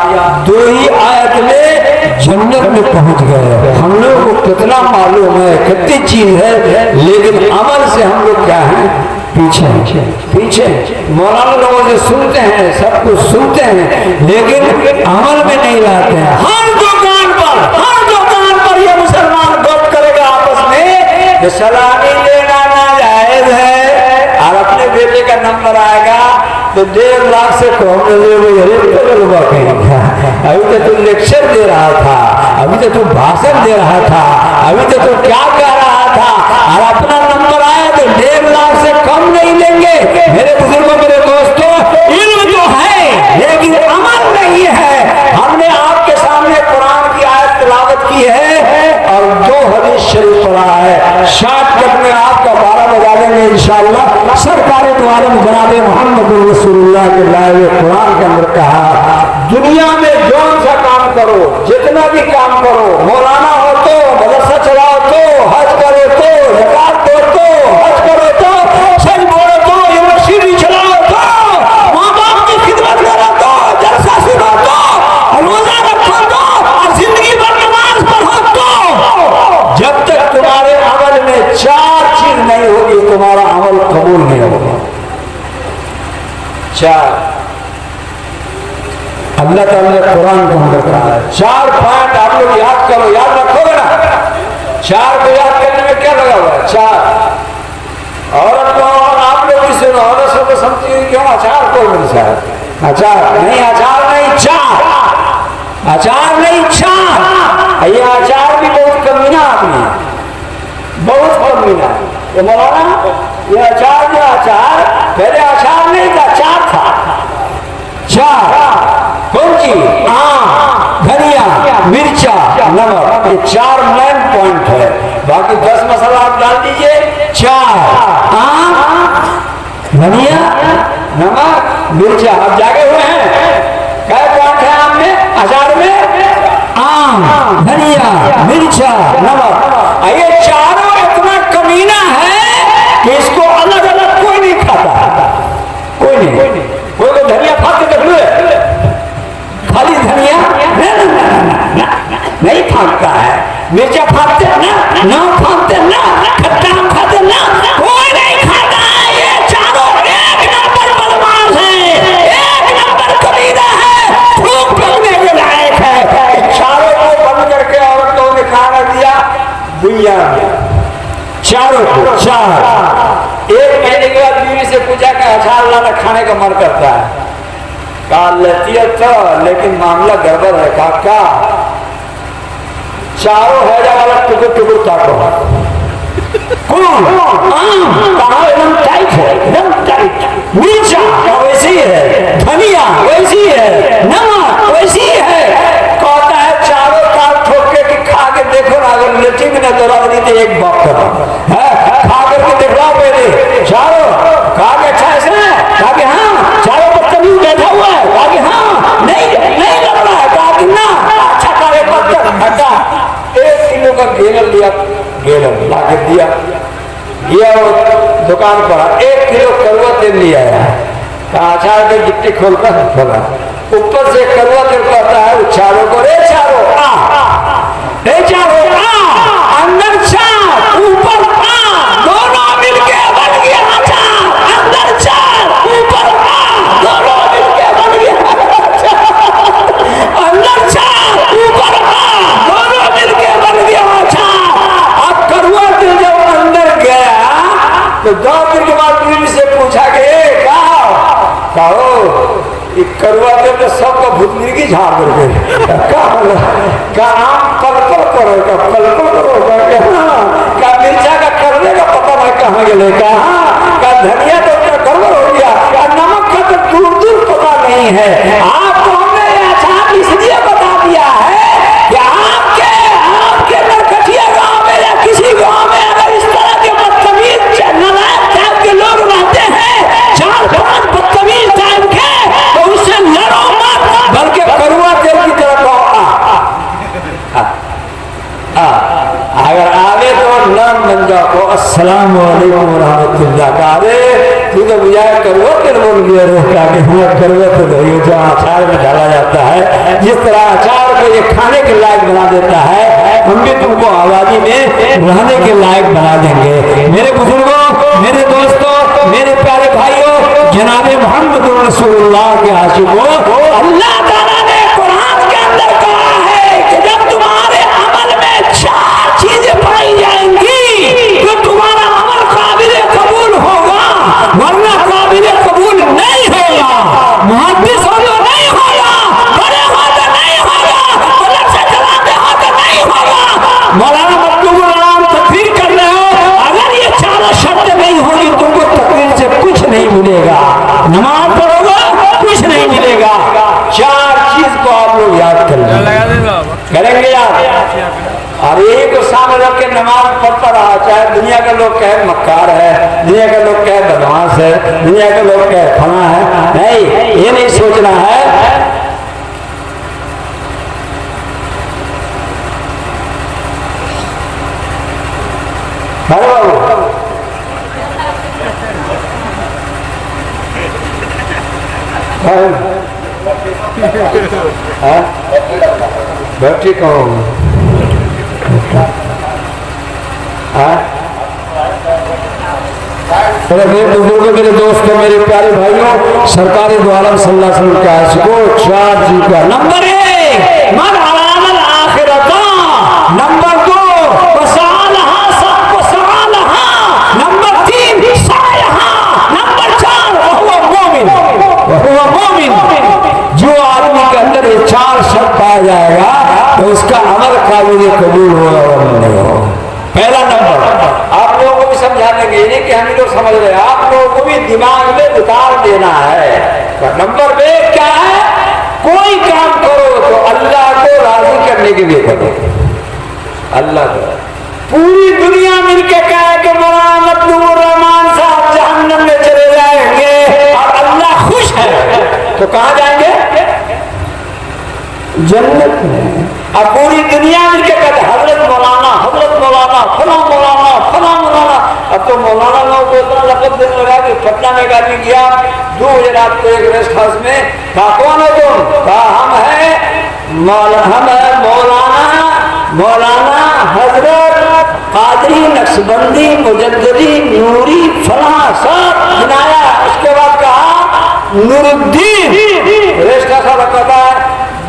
दो ही आयत में जन्नत में पहुंच गए। हम लोग को कितना मालूम है, कितनी चीज है, लेकिन अमल से हम लोग क्या है पीछे पीछे। मौलाना लोगों से सुनते हैं, सब कुछ सुनते हैं, लेकिन अमल में नहीं लाते हैं। हर दुकान पर ये मुसलमान बात करेगा आपस में कि सलामी लेना नाजायज है, और अपने बेटे का नंबर आएगा तो 1.5 लाख से कम कहेंगे। अभी तो तू लेक्चर दे रहा था, अभी तो तू भाषण दे रहा था, अभी तो तू क्या कह रहा था, और अपना नंबर आया तो 1.5 लाख से कम नहीं लेंगे। मेरे बुजुर्गों, मेरे दोस्तों, इल्म तो है लेकिन अमल नहीं है। हमने आपके सामने कुरान की आयत तिलावत की है और 2 हदीस शरीफ पढ़ा है। शॉर्टकट में आपका 12 बजा देंगे इंशाअल्लाह। सरकार द्वारा जनाबे मोहम्मद रसूलुल्लाह के लाए हुए कुरान के अंदर कहा दुनिया में जौन सा काम करो, जितना भी काम करो, मौलाना हो तो, मदरसा चलाओ तो, हज करो तो, ज़कात दो तो, हज करो तो, सच बोलो तो, यूनिवर्सिटी चलाओ तो, माँ बाप की खिदमत करो तो, जलसा सुनो तो, रोजा रखो तो, और जिंदगी भर नमाज पढ़ो तो, जब तक तुम्हारे अमल में 4 चीज नहीं होगी तुम्हारा अमल कबूल नहीं होगा। 4 अल्लाह ताला ने कुरान के अंदर कहा है। 4 पॉइंट आप लोग याद करो, याद रखोगे ना? 4 को याद करने में क्या लगा हुआ है? 4 औरत को आप लोग भी सुनो, औरत सबको समझती है क्यों अचार कोई मिलता है? अचार नहीं, अचार नहीं, चार, अचार नहीं, चार। ये अचार भी बहुत कमीना आदमी है, बहुत कमीना। ये मौलाना ये अचार जो अचार पहले अचार नहीं था, चार था। 4 कौन सी? आम, धनिया, मिर्चा, नमक, ये 4 मेन पॉइंट है। बाकी 10 मसाला आप डाल दीजिए। 4 आम, धनिया, नमक, मिर्चा। आप जागे हुए हैं? क्या पॉइंट है आम में, अचार में? आम, धनिया, मिर्चा, नमक। ये चारों इतना कमीना है कि इसको अलग अलग कोई नहीं खाता, कोई नहीं। कोई तो धनिया खा के देख लो, खाली धनिया नहीं फाँकता है, मिर्चा फाँकते ना, नमक फाँकते ना, खट्टा खाते ना, कोई नहीं खाता है। ये चारों एक नंबर बदमाश है, एक नंबर कमीना है, फूंक फेंकने के लायक है। चारों को बंद करके औरतों ने कहा चारों को, चार। एक महीने के बाद बीवी से पूछा कि अचार लाना खाने का मन करता है। कहा लेती है तो, लेकिन मामला गड़बड़ है। कहा चारों हैजा वाला टुकुर टुकुर ताको। कहा एकदम टाइट है, एकदम टाइट। मिर्चा वैसी है, धनिया वैसी है, नमक वैसी है। कहता है चारों काल ठोक के कि खा के देखो ना, अगर लेटी भी नजर आ रही तो एक बात करो, खा करके देखो पहले चारों। खा के अच्छा है, कहा कि हाँ। चारों बदतमीज बैठा हुआ है, कहा कि हाँ। नहीं नहीं लग रहा है, कहा कि ना। अच्छा करे हटा। 1 किलो का घेरल लिया, घेरल ला के दिया। गया दुकान पर 1 किलो कड़वा तेल लिया है। कहा अचार के गिट्टी खोलकर खोला, ऊपर से कड़वा तेल कहता है चारों को, रे चारों आ, रे चारों आ, अंदर चार ऊपर आ, दोनों मिलके बन गया अचार। अंदर चार ऊपर आ, दोनों मिलके बन गया अचार। अंदर चार ऊपर आ, दोनों मिलके बन गया अचार। अब कड़वा तेल जब अंदर गया तो 2 दिन के बाद बीवी से पूछा कि कहो कड़वा तेल तो सबका भूतमिर्गी झाड़ कर गए। का आम पलपल करो, पलपल करो, का मिर्चा का करने का पता नहीं कहाँ गए, का धनिया तो गड़बड़ हो गया, का नमक का तो दूर दूर पता नहीं है। आपको हमने अचार इसलिए बता दिया है कि आपके नरकटिया गांव में या किसी गांव में अगर इस तरह के बदतमीज नालायक टाइप के लोग रहते हैं, 4-5 बदतमीज टाइप के, तो उससे लड़ो मत, बल्कि कड़वा तेल की तरफ अगर आगे तो नाम बन जाओ, अस्सलाम वालेकुम रहमतुल्लाह। अरे तू तो बुझा कड़वा तेल बोल गया रे, कड़वा तेल जो अचार में डाला जाता है, जिस तरह अचार को ये खाने के लायक बना देता है, हम भी तुमको आबादी में रहने के लायक बना देंगे। मेरे बुजुर्गों, मेरे दोस्तों, मेरे प्यारे भाइयों, जनाबे मोहम्मद रसूलुल्लाह के आशिकों, अल्लाह ताला ने कुरान के अंदर कहा है कि जब तुम्हारे अमल में 4 चीजें पाई जाएंगी तो तुम्हारा अमल काबिल कबूल होगा, वरना काबिल कबूल नहीं होगा। मुहद्दिस हो तो नहीं होगा, बड़े हो तो नहीं होगा, बुलंद से चलाते हो तो नहीं होगा। मौलाना मखदूम नाम तकरीर कर रहे हो, अगर ये 4 शर्त नहीं होगी तुमको तकरीर से कुछ नहीं मिलेगा। नमाज पढ़ोगे कुछ नहीं मिलेगा। 4 चीज को आप लोग याद करेंगे याद, और यही को सामने रख के नमाज पढ़ता रहा। चाहे दुनिया के लोग कहे मक्कार है, दुनिया के लोग कहे बदमाश है, दुनिया के लोग कहे फला है, नहीं, ये नहीं सोचना है। अरे बाबू बैठी कहो, मेरे बुजुर्गों, मेरे दोस्तों, मेरे प्यारे भाइयों, सरकारी द्वारा सल्लल्लाहु अलैहि वसल्लम के आशिकों, 4 चीज का नंबर 1 मन अलामल आखिरता, नंबर 2 वसालहा सब वसालहा, नंबर 3 सायहा, नंबर 4 वहुवा मोमिन, वहुवा मोमिन। जो आदमी के अंदर ये 4 शब्द पाया जाएगा तो उसका अमल काबिल कबूल होगा और नहीं होगा। पहला नंबर आप लोगों को भी समझाने के लिए कि हम लोग समझ रहे हैं, आप लोगों को भी दिमाग में उतार देना है। नंबर 1 क्या है? कोई काम करो तो अल्लाह को राजी करने के लिए करो। अल्लाह को पूरी दुनिया मिलकर कहे कि मौलाना मखदूम रहमान साहब जहन्नम में चले जाएंगे और अल्लाह खुश है, तो कहाँ जाएंगे? जन्नत में। अब पूरी दुनिया मिलकर कहते हजरत मौलाना फला मौलाना फला मौलाना। अब तो मौलाना लोग को इतना लकब देने लगा कि पटना में गाड़ी गया 2 बजे रात को एक रेस्ट हाउस में, कहा कौन हो तुम? कहा हम है मौलाना हजरत कादरी नक्शबंदी मुजद्दिदी नूरी फला सब गिनाया। उसके बाद कहा नूरुद्दीन। रेस्ट का सब कहता है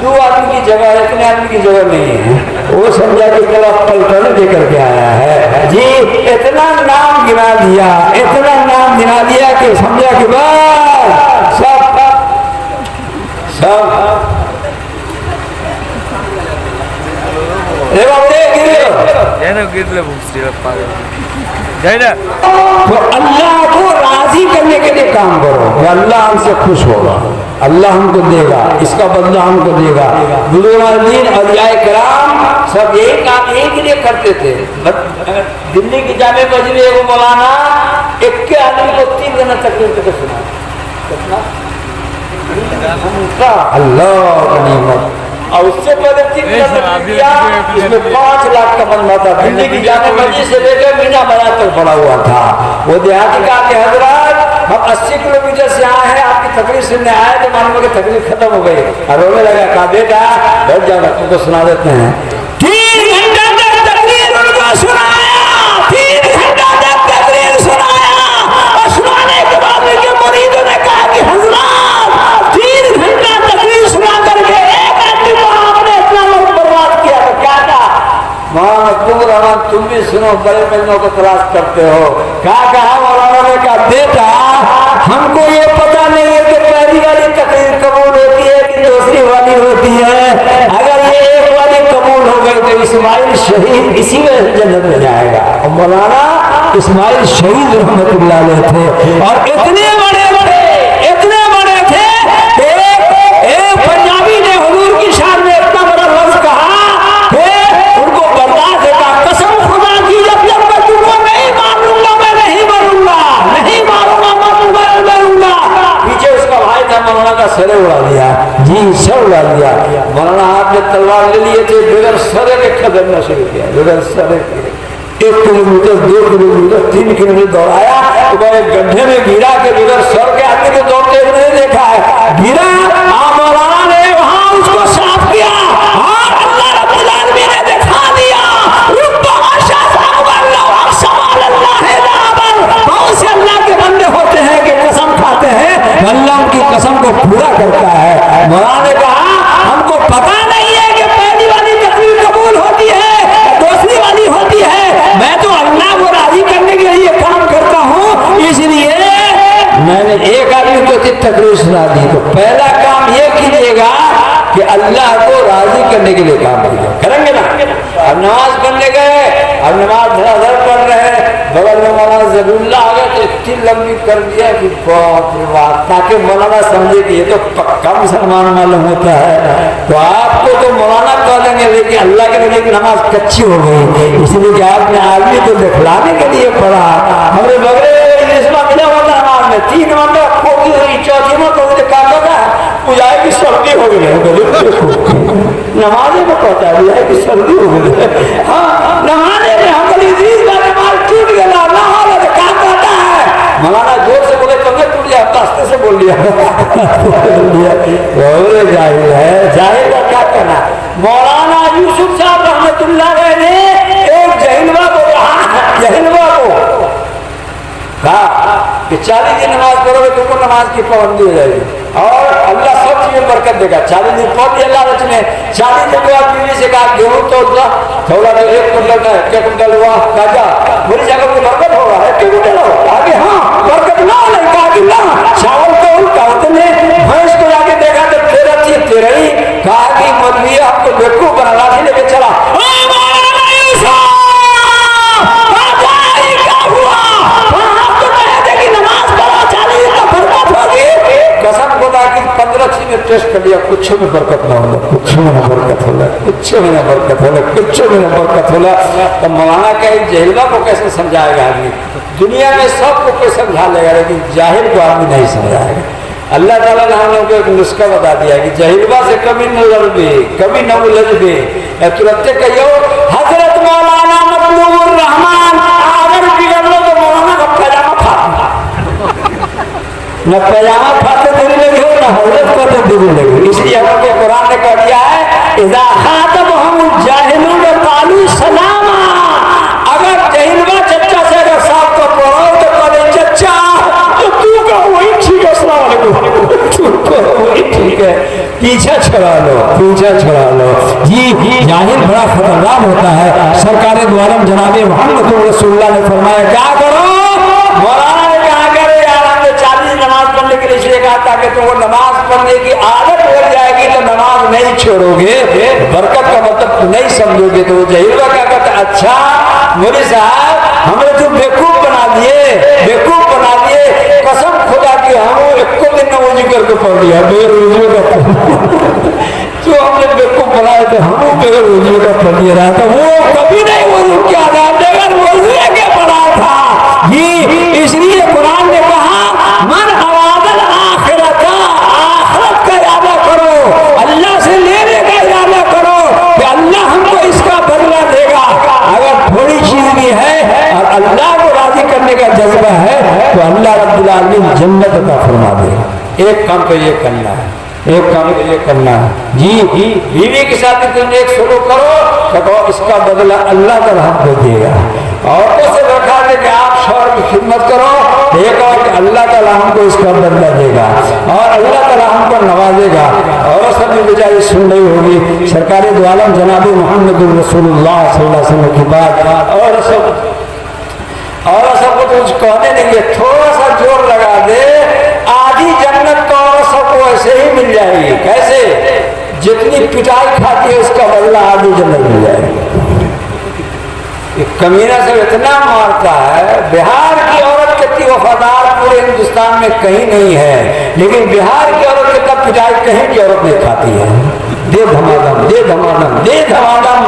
2 आदमी की जगह है, इतने आदमी की जगह नहीं है। वो समझा कि कल पलटन लेकर के आया है जी, इतना नाम गिना दिया, इतना नाम गिना दिया कि समझा कि बस सब सब तो अल्लाह को राजी करने के लिए काम करो, अल्लाह हमसे खुश होगा, अल्लाह हमको देगा, इसका बदला हमको देगा। बुजुर्ग औलिया कराम सब यही काम यही के लिए करते थे। दिल्ली की जामे मस्जिद एगो मौलाना एक आदमी को 3 दिन तकलीफ करके सुना, अल्लाह का नियमत। और उससे पहले 3 दिया, इसमें 5 लाख का बंदा था। दिल्ली की जामे मस्जिद से लेकर मीना बाजार तक पड़ा हुआ था। वो देहाती का के हजरात हम 80 किलोमीटर से आए हैं, आपकी तकलीफ सुनने आए तो मालूम कि तकलीफ खत्म हो गई। और रोने लगा, कहा बेटा बैठ जाओ, तुमको सुना देते हैं। 3 घंटा तक तकरीर उनको सुनाया, 3 घंटा तक तकरीर सुनाया। और सुनाने के बाद उनके मुरीदों ने कहा कि हजरात 3 घंटा तकरीर सुना करके एक आदमी को आपने इतना लोग बर्बाद किया। तो क्या था मौलाना तुम भी सुनो, बड़े बहनों को तलाश करते हो। कहा मौलाना ने कहा बेटा हमको ये पता नहीं है कि पहली वाली तकरीर कबूल होती है कि दूसरी वाली होती है। अगर ये एक वाली कबूल हो गई तो इस्माइल शहीद इसी में जन्नत में जाएगा। और मौलाना इस्माइल शहीद रहमतुल्लाह अलैह थे और इतने बड़े थे एक पंजाबी ने हुजूर की शान में इतना बड़ा लफ्ज कहा कि उनको बर्दाश्त का कसम खुदा की जब मैं तुमको नहीं मारूंगा, मैं नहीं मारूंगा, नहीं मारूंगा, मैं मरूंगा। पीछे उसका भाई था, मौलाना का सर उड़ा दिया, जी सर उड़ा दिया। मौलाना हाथ में तलवार ले लिए थे, बगैर सर के खदेड़ना शुरू किया, बगैर सर के 1 किलोमीटर 2 किलोमीटर 3 किलोमीटर दौड़ाया। तो मैं गड्ढे में गिरा के बगैर सर के आदमी को दौड़ते हुए नहीं देखा है। गिरा, मौलाना ने वहां उसको साफ किया और अल्लाह रब्बुल आलमीन ने दिखा दिया। बहुत से अल्लाह के बंदे होते हैं कि कसम खाते हैं, अल्लाह उनकी कसम को पूरा करता है। मौलाना ने कहा हमको पता नहीं है कि पहली वाली तकरीर कबूल होती है, दूसरी वाली होती है। मैं तो अल्लाह को राजी करने के लिए काम करता हूँ, इसलिए मैंने एक आदमी को तकरीर सुना दी। तो पहला काम ये कीजिएगा कि अल्लाह को राजी करने के लिए काम कीजिए, करेंगे ना। अब नमाज पढ़ने गए, अब नमाज धड़ाधड़ पढ़ रहे, बगल में मौलाना जबीउल्लाह आ गए तो इतनी लंबी कर दिया कि बाप रे बाप, ताकि मौलाना समझे कि ये तो पक्का मुसलमान मालूम होता है। तो आपको तो मौलाना कह देंगे, लेकिन अल्लाह के नबी की नमाज कच्ची हो गई, इसलिए कि आपने आदमी को दिखलाने के लिए पढ़ा। हमने बगले नमाज में 3 नंबर खोखी हुई, चौथी में तो बुझाए की सर्दी हो गई, नमाजे में कहता है बुझाए की सर्दी हो गई। हाँ, नमाजे में हम नमाज टूट गया, क्या कहता है मौलाना जोर से बोले तो मैं टूट गया, रास्ते से बोल लिया जाहिल है, जाहिल का क्या कहना। मौलाना यूसुफ साहब रहमतुल्लाह अलैह ने एक जहिलवा को कहा कि 40 दिन नमाज पढ़ोगे तुमको नमाज की पाबंदी हो जाएगी और अल्लाह सब चीज में बरकत देगा। 40 दिन पढ़ दिया लालच में। 40 दिन के बाद बीवी से कहा गेहूँ तोड़ दो, थोड़ा तो 1 कुंटल का 1 कुंटल हुआ, काजा बोली जगह को बरकत होगा, 1 कुंटल हो आगे, हाँ बरकत ना नहीं कहा कि ना चावल तोड़ कहते ने। भैंस को जाके देखा तो 13 थी 13 ही, कहा कि मौलवी आपको बेवकूफ बना, लाठी लेके चला। कसम खुदा की 15 चीज में टेस्ट कर लिया, कुछ में बरकत ना होला, कुछ में ना बरकत होला, कुछ में ना बरकत होला, कुछ में ना बरकत होला। तो मौलाना का जहिला को कैसे समझाएगा आदमी? दुनिया में सबको कोई समझा लेगा, लेकिन जाहिल को आदमी नहीं समझाएगा। अल्लाह ताला ने हम लोगों को एक नुस्खा बता दिया कि जहिलवा से कभी न लड़बे, कभी न उलझबे, तुरंत कहियो हजरत मौलाना मतलूबुर रहमान, अगर बिगड़ लो तो मौलाना का पैजामा फाड़, न पैजामा फाड़ते देरी लगी हो, न हजरत करते देरी लगी। इसलिए हमको कुरान ने कह दिया है इज़ा खातबहुम जाहिलून क़ालू सलामा। अगर जहिलवा चच्चा से अगर साहब को पढ़ो तो कहे चच्चा, तो तू का वही ठीक है, अस्सलाम वालेकुम, तू तो वही ठीक है, पीछा छुड़ा लो, पीछा छुड़ा लो। जी जाहिल बड़ा खतरनाक होता है। सरकार द्वारम जनाबे मोहम्मद रसूलुल्लाह ने फरमाया क्या करो। मौलाना ने कहा करे यार हमने 40 नमाज पढ़ने के लिए इसलिए कहा था कि तुमको नमाज पढ़ने की आदत लग जाएगी तो नमाज नहीं छोड़ोगे, बरकत का मतलब नहीं समझोगे। तो जहीर क्या कहता अच्छा मोदी साहब हमने तो बेवकूफ बना दिए, बेवकूफ बना दिए, कसम खुदा की हम एक दिन न वजू करके पढ़ लिया बगैर वजू का जो हमने बेवकूफ बनाए थे हम बगैर वजू का पढ़ लिया रहा था। वो कभी नहीं वजू किया था, बगैर वजू के पढ़ा था। ये इसलिए कुरान ने कहा मन अवादल आखिरत का, आखिरत का इरादा करो, अल्लाह से लेने का इरादा करो कि अल्लाह हमको इसका बदला देगा। अगर थोड़ी चीज भी है और अल्लाह को राजी करने का जज्बा है तो अल्लाह रब्बुल आलमीन जन्नत अता फरमा देगा। एक काम तो ये करना है, एक काम तो ये करना है जी। बीवी के साथ तुम एक शुरू करो तो इसका बदला अल्लाह का हमको देगा। औरतों से रखा दे कि आप शौहर की खिदमत करो, एक और अल्लाह ताला हमको इसका बदला देगा और अल्लाह ताला हमको नवाजेगा। और सब भी बेचारी सुन रही होगी सरकारी दो आलम जनाब मोहम्मद रसूलुल्लाह सल्लल्लाहु अलैहि वसल्लम की बात। और सब कुछ कहने देंगे, थोड़ा सा जोर लगा दे आधी जन्नत तो और सबको ऐसे ही मिल जाएगी। कैसे? जितनी पिटाई खाती है उसका बदला आधी जन्नत मिल जाएगी। कमीना से इतना मारता है, बिहार की औरत कितनी वफादार पूरे हिंदुस्तान में कहीं नहीं है, लेकिन बिहार की औरत कितना पिटाई कहीं की औरत नहीं खाती है। दे धमाधम, दे धमाधम, दे धमाधम,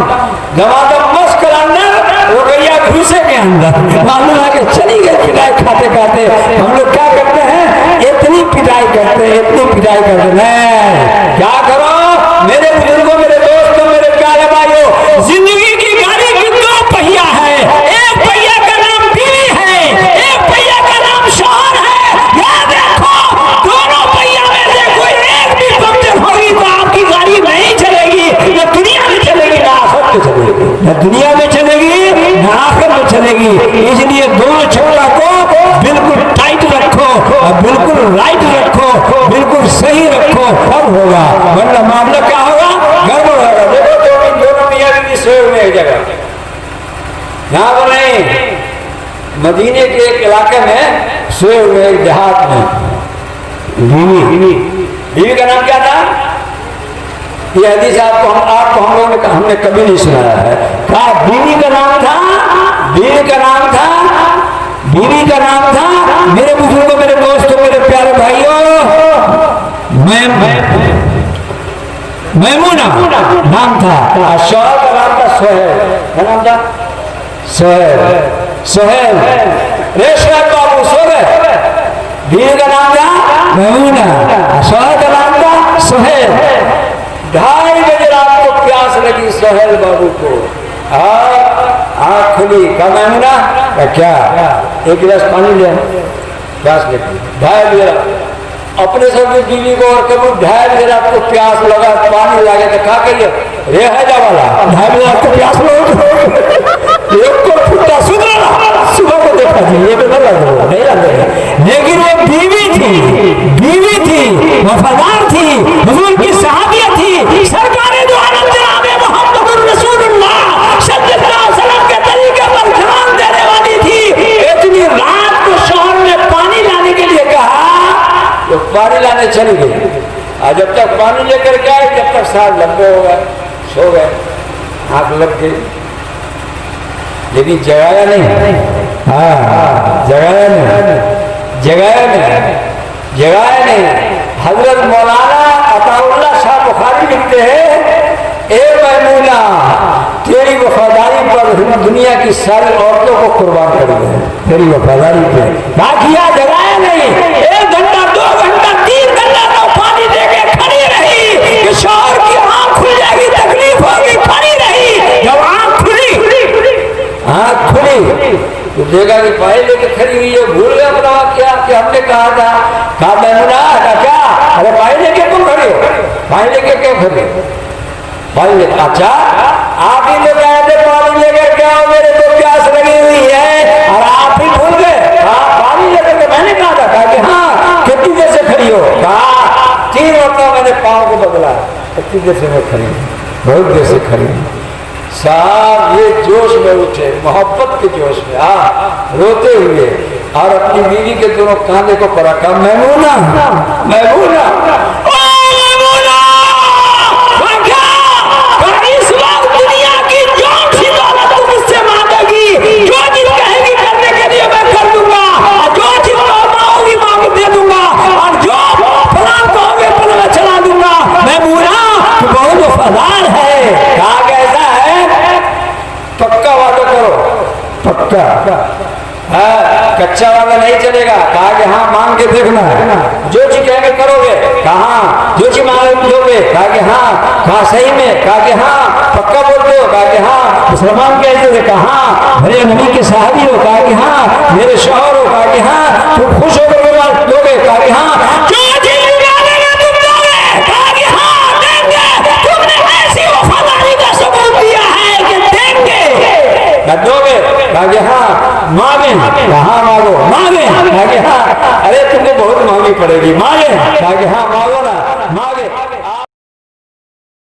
धमाधम मस्त कराना वो गैया घुसे के अंदर मालूम है कि चली गई पिटाई खाते खाते। हम लोग क्या करते हैं, इतनी पिटाई करते हैं, इतनी पिटाई करते हैं। क्या करो मेरे बुजुर्गों, मेरे दोस्तों, मेरे प्यारे भाइयों, जिंदगी की गाड़ी की दो पहिया है, एक पहिया का नाम बीवी है, एक पहिया का नाम शौहर है। याद रखो दोनों पहिया में से कोई एक भी पंक्चर होगी तो आपकी गाड़ी नहीं चलेगी, न दुनिया में चलेगी ना आखिरत में चलेगी, न दुनिया में चलेगी न आखिरत में चलेगी। इसलिए दोनों छोड़ा को बिल्कुल टाइट रखो और बिल्कुल राइट रखो, बिल्कुल सही रखो, तब होगा, वरना मामला क्या होगा, गड़बड़ होगा। देखो दोनों मियां बीवी सोए हुए एक जगह, यहाँ पर नहीं, मदीने के एक इलाके में सोए हुए एक देहात में बीवी का नाम क्या था? ये हदीस आपको हम लोगों ने हमने कभी नहीं सुनाया है। कहा बीवी का नाम था, बीवी का नाम था, बीवी का नाम था, मेरे बुजुर्गों, मेरे दोस्तों, मेरे प्यारे भाइयों, मैमूना नाम था। शौहर का नाम था सोहेल। क्या नाम था? सोहेल। सोहेल रेशम बाबू सो गए। बीवी का नाम था मैमूना, शौहर का नाम था सोहेल। 2:30 बजे रात को प्यास लगी सोहेल बाबू को, आँख खुली, कहा मैमूना क्या, एक गिलास पानी ले, प्यास लगी। 2:30 बजे अपने सब बीवी को और कभी 2:30 बजे रात को प्यास लगा, पानी लगे तो क्या करिए, रे है जा वाला 2:30 बजे रात को प्यास लगा, एक को फुटा सुधरा, सुबह को देखा जी ये भी नहीं लग, लेकिन वो बीवी थी, वफादार थी, हुजूर की सहाबिया थी, सरकारे दो आलम जनाबे मोहम्मद रसूलुल्लाह सल्लल्लाहु अलैहि वसल्लम के तरीके पर जान देने वाली थी। इतनी रात को शौहर ने पानी लाने के लिए कहा तो पानी लाने चली गई, और जब तक पानी लेकर के आए जब तक साल लंबे हो गए, सो गए, आंख लग गई, लेकिन जगाया नहीं। हाँ जगाया नहीं। हजरत मौलाना अताउल्लाह शाह बुखारी लिखते हैं, ए मैमूना तेरी वफादारी पर दुनिया की सारी औरतों को कुर्बान कर दिया, तेरी वफादारी पे। बाकिया जगाया नहीं, 1 घंटा 2 घंटा 3 घंटा तो पानी देके खड़ी रही कि शौहर की आँख खुल जाएगी, तकलीफ होगी, खड़ी रही। जब आँख खुली तो देखा कि पानी लेके खड़ी हुई है, भूल गया अपना क्या कि हमने कहा था, कहा मैमूना क्या, अरे पानी लेके तुम खड़ी हो, पानी लेके क्यों खड़ी, पानी ले, अच्छा आप ही तो कहे थे पानी लेकर क्या, मेरे को प्यास लगी हुई है और आप ही भूल गए। हाँ पानी लेकर के मैंने कहा था कि हाँ कितनी देर से खड़ी हो, कहा 3 वक्त मैंने पाँव को बदला, कितनी देर से मैं खड़ी, बहुत देर से खड़ी। साहब ये जोश में उठे, मोहब्बत के जोश में, रोते हुए, और अपनी बीवी के दोनों कांधे को पकड़ा, कहा मैमूना, मैमूना,
इस वक्त दुनिया की जो सी दौलत तुम मुझसे मांगोगी, जो चीज कहेगी करने के लिए मैं कर दूंगा, जो चीज मांगोगी मांग दे दूंगा, और जो फलां कहोगे फल मैं चला दूंगा। मैमूना तू बहुत वफादार है।
कहा कैसा है, पक्का वादा करो, पक्का, कच्चा वादा नहीं चलेगा। कहा कि हाँ मांग के देखना है, जो चीज कहेंगे करोगे, कहा जो चीज मांग दोगे, कहा कि हाँ, कहा सही में, कहा कि हाँ पक्का बोलते हो, कहा कि हाँ मुसलमान कैसे थे, कहा मेरे नबी के साहबी हो, कहा कि हाँ मेरे शौहर हो, कहा कि हाँ तुम खुश होकर मेरे पास दोगे, कहा कि हाँ
जो चीज मांगेगा तुम दोगे, कहा कि हाँ देंगे। तुमने ऐसी वफादारी का सबूत दिया है कि देंगे।
दोगे, कहा कि हाँ मांगे, हाँ मांगो, मांगे, कहा कि हाँ, अरे तुमको बहुत महंगी पड़ेगी, मांगे, कहा कि हाँ मांगो ना, मांगे।